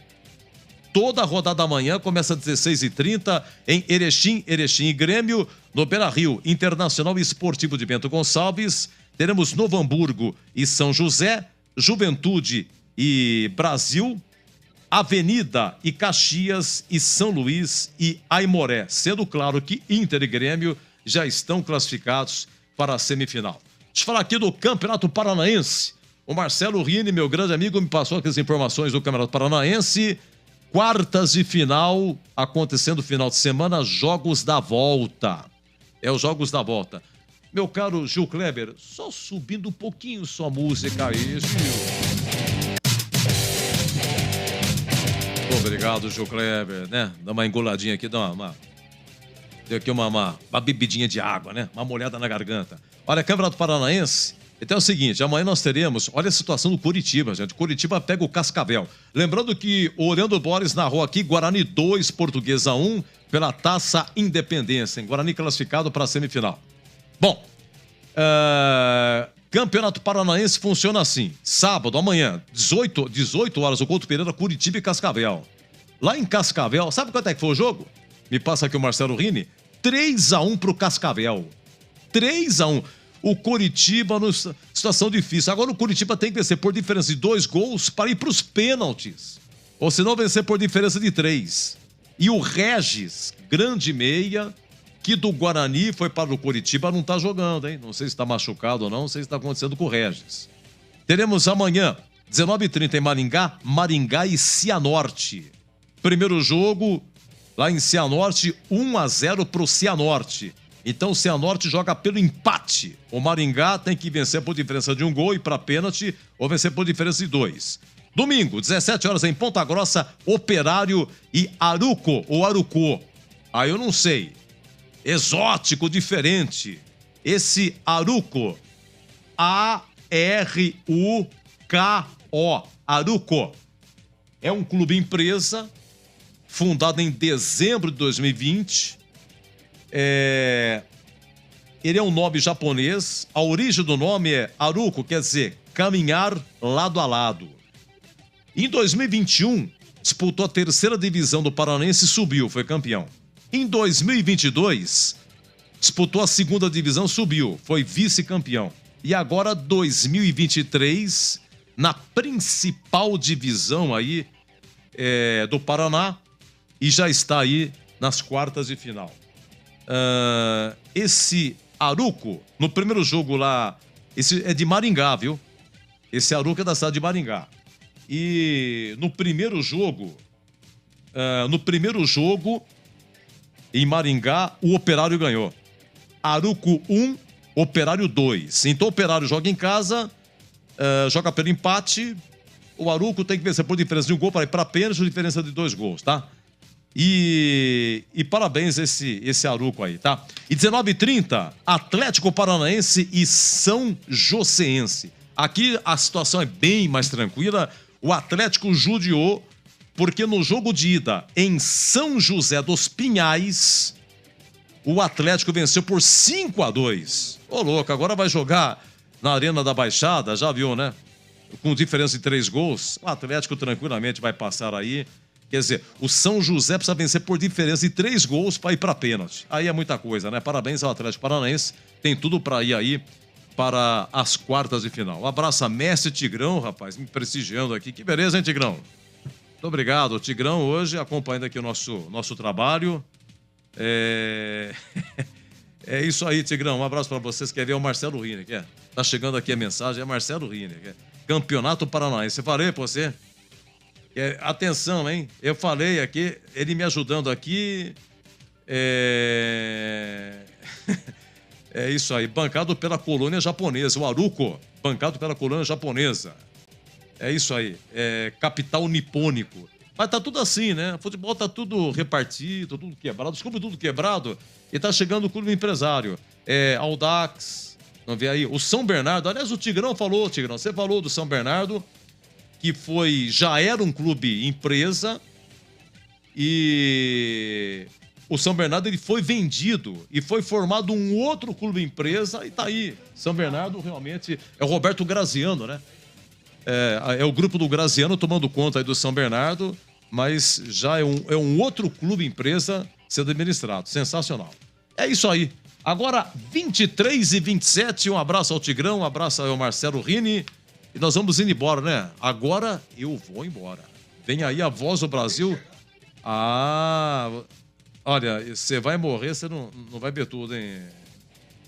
Toda a rodada amanhã começa às 16h30 em Erechim e Grêmio, no Beira-Rio, Internacional Esportivo de Bento Gonçalves. Teremos Novo Hamburgo e São José, Juventude e Brasil, Avenida e Caxias e São Luís e Aimoré. Sendo claro que Inter e Grêmio já estão classificados para a semifinal. Deixa eu falar aqui do Campeonato Paranaense. O Marcelo Rini, meu grande amigo, me passou aqui as informações do Campeonato Paranaense. Quartas de final, acontecendo final de semana, Jogos da Volta. É os Jogos da Volta. Meu caro Gil Kleber, só subindo um pouquinho sua música aí, Gil. Obrigado, Gil Kleber, né? Dá uma engoladinha aqui, deu aqui uma bebidinha de água, né? Uma molhada na garganta. Olha, Campeonato Paranaense, Então é o seguinte, amanhã nós teremos, olha a situação do Curitiba, gente. Curitiba pega o Cascavel. Lembrando que o Leandro Borges narrou aqui Guarani 2, Portuguesa 1, pela Taça Independência. Guarani classificado para a semifinal. Bom, Campeonato Paranaense funciona assim. Sábado, amanhã, 18 horas, o Couto Pereira, Curitiba e Cascavel. Lá em Cascavel, sabe quanto é que foi o jogo? Me passa aqui o Marcelo Rini. 3-1 pro Cascavel. 3-1. O Curitiba, situação difícil. Agora o Curitiba tem que vencer por diferença de 2 gols para ir para os pênaltis. Ou se não, vencer por diferença de 3. E o Regis, grande meia, que do Guarani foi para o Curitiba, não está jogando, hein? Não sei se está machucado ou não sei se está acontecendo com o Regis. Teremos amanhã, 19h30 em Maringá, Maringá e Cianorte. Primeiro jogo, lá em Cianorte, 1-0 para o Cianorte. Então o Cianorte joga pelo empate. O Maringá tem que vencer por diferença de 1 gol e para pênalti, ou vencer por diferença de 2. Domingo, 17 horas em Ponta Grossa, Operário e Aruco, ou Arucô. Aí eu não sei. Exótico, diferente. Esse Aruco, A-R-U-K-O, Aruco, é um clube empresa fundado em dezembro de 2020. Ele é um nome japonês. A origem do nome é Aruco, quer dizer caminhar lado a lado. Em 2021, disputou a 3ª divisão do Paranaense e subiu, foi campeão. Em 2022, disputou a 2ª divisão, subiu, foi vice-campeão. E agora, 2023, na principal divisão aí do Paraná, e já está aí nas quartas de final. Esse Aruco, no primeiro jogo lá, esse é de Maringá, viu? Esse Aruco é da cidade de Maringá. E no primeiro jogo, em Maringá, o Operário ganhou. Aruco 1, Operário 2. Então o Operário joga em casa, joga pelo empate. O Aruco tem que vencer por diferença de 1 gol para ir para pênalti, diferença de 2 gols, tá? E parabéns esse Aruco aí, tá? E 19h30, Atlético Paranaense e São Joséense. Aqui a situação é bem mais tranquila. O Atlético judiou, porque no jogo de ida em São José dos Pinhais, o Atlético venceu por 5-2. Ô, louco, agora vai jogar na Arena da Baixada, já viu, né? Com diferença de 3 gols, o Atlético tranquilamente vai passar aí. Quer dizer, o São José precisa vencer por diferença de 3 gols para ir para pênalti. Aí é muita coisa, né? Parabéns ao Atlético Paranaense. Tem tudo para ir aí para as quartas de final. Um abraço a Mestre Tigrão, rapaz, me prestigiando aqui. Que beleza, hein, Tigrão? Muito obrigado. O Tigrão hoje acompanhando aqui o nosso trabalho. É isso aí, Tigrão. Um abraço para vocês. Quer ver o Marcelo Rini, quer? Tá chegando aqui a mensagem, é Marcelo Rini. Campeonato Paranaense. Eu falei para você. Atenção, hein? Eu falei aqui, ele me ajudando aqui. É isso aí, bancado pela colônia japonesa, o Aruco, bancado pela colônia japonesa. É isso aí, capital nipônico. Mas tá tudo assim, né? O futebol tá tudo repartido, tudo quebrado, os clubes tudo quebrado, e tá chegando o clube empresário. Audax, vamos ver aí, o São Bernardo, aliás, o Tigrão, você falou do São Bernardo, que já era um clube empresa, e o São Bernardo ele foi vendido e foi formado um outro clube empresa e tá aí. São Bernardo realmente é o Roberto Graziano, né? É o grupo do Graziano tomando conta aí do São Bernardo, mas já é um outro clube empresa sendo administrado. Sensacional. É isso aí. Agora, 23h27, um abraço ao Tigrão, um abraço ao Marcelo Rini. E nós vamos indo embora, né? Agora eu vou embora. Vem aí a Voz do Brasil. Olha, você vai morrer, você não vai ver tudo, hein?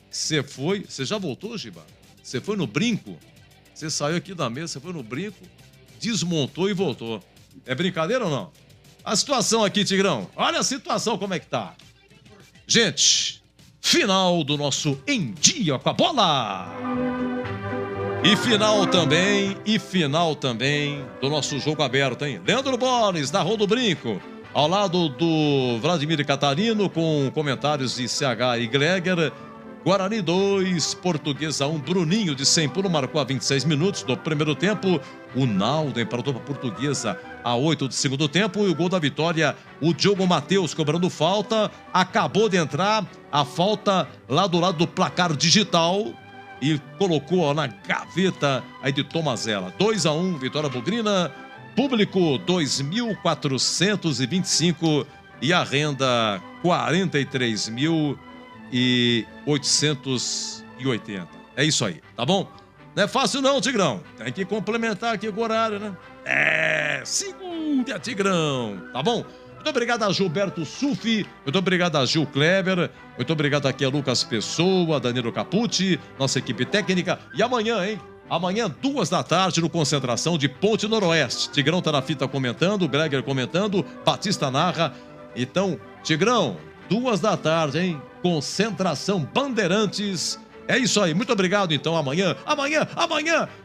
Você já voltou, Giba? Você foi no brinco? Você saiu aqui da mesa, você foi no brinco, desmontou e voltou. É brincadeira ou não? A situação aqui, Tigrão. Olha a situação como é que tá. Gente, final do nosso Em Dia com a Bola. E final também do nosso jogo aberto, hein? Leandro Borges, da Rua do Brinco. Ao lado do Vladimir Catarino, com comentários de CH e Gregor. Guarani 2, Portuguesa 1. Bruninho de 100 pulo marcou a 26 minutos do primeiro tempo. O Naldo empatou para a Portuguesa a 8 do segundo tempo. E o gol da vitória, o Diogo Matheus cobrando falta. Acabou de entrar a falta lá do lado do placar digital e colocou na gaveta aí de Tomazella. 2-1, vitória bugrina. Público 2.425 e a renda 43.880. É isso aí, tá bom? Não é fácil não, Tigrão. Tem que complementar aqui com o horário, né? Segunda, Tigrão, tá bom? Muito obrigado a Gilberto Sufi, muito obrigado a Gil Kleber, muito obrigado aqui a Lucas Pessoa, Danilo Capucci, nossa equipe técnica. E amanhã, hein? Amanhã, 2 da tarde, no Concentração de Ponte Noroeste. Tigrão tá na fita comentando, Greger comentando, Batista narra. Então, Tigrão, 2 da tarde, hein? Concentração Bandeirantes. É isso aí, muito obrigado então, amanhã.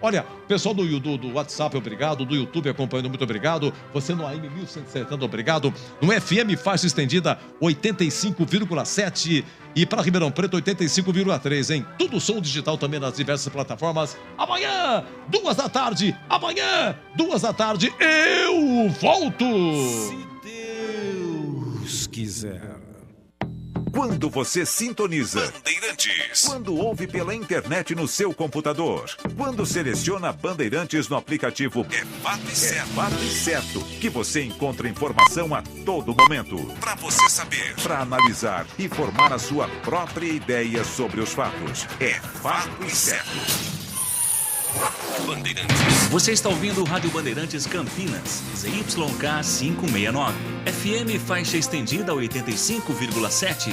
Olha, pessoal do WhatsApp, obrigado, do YouTube acompanhando, muito obrigado. Você no AM 1170, obrigado. No FM faixa estendida 85,7 e para Ribeirão Preto 85,3, hein? Tudo som digital também nas diversas plataformas. Amanhã, 2 da tarde, eu volto! Se Deus quiser. Quando você sintoniza Bandeirantes, quando ouve pela internet no seu computador, quando seleciona Bandeirantes no aplicativo, é fato e certo que você encontra informação a todo momento, para você saber, para analisar e formar a sua própria ideia sobre os fatos. É fato e certo. Bandeirantes. Você está ouvindo o Rádio Bandeirantes Campinas, ZYK 569, FM faixa estendida 85,7.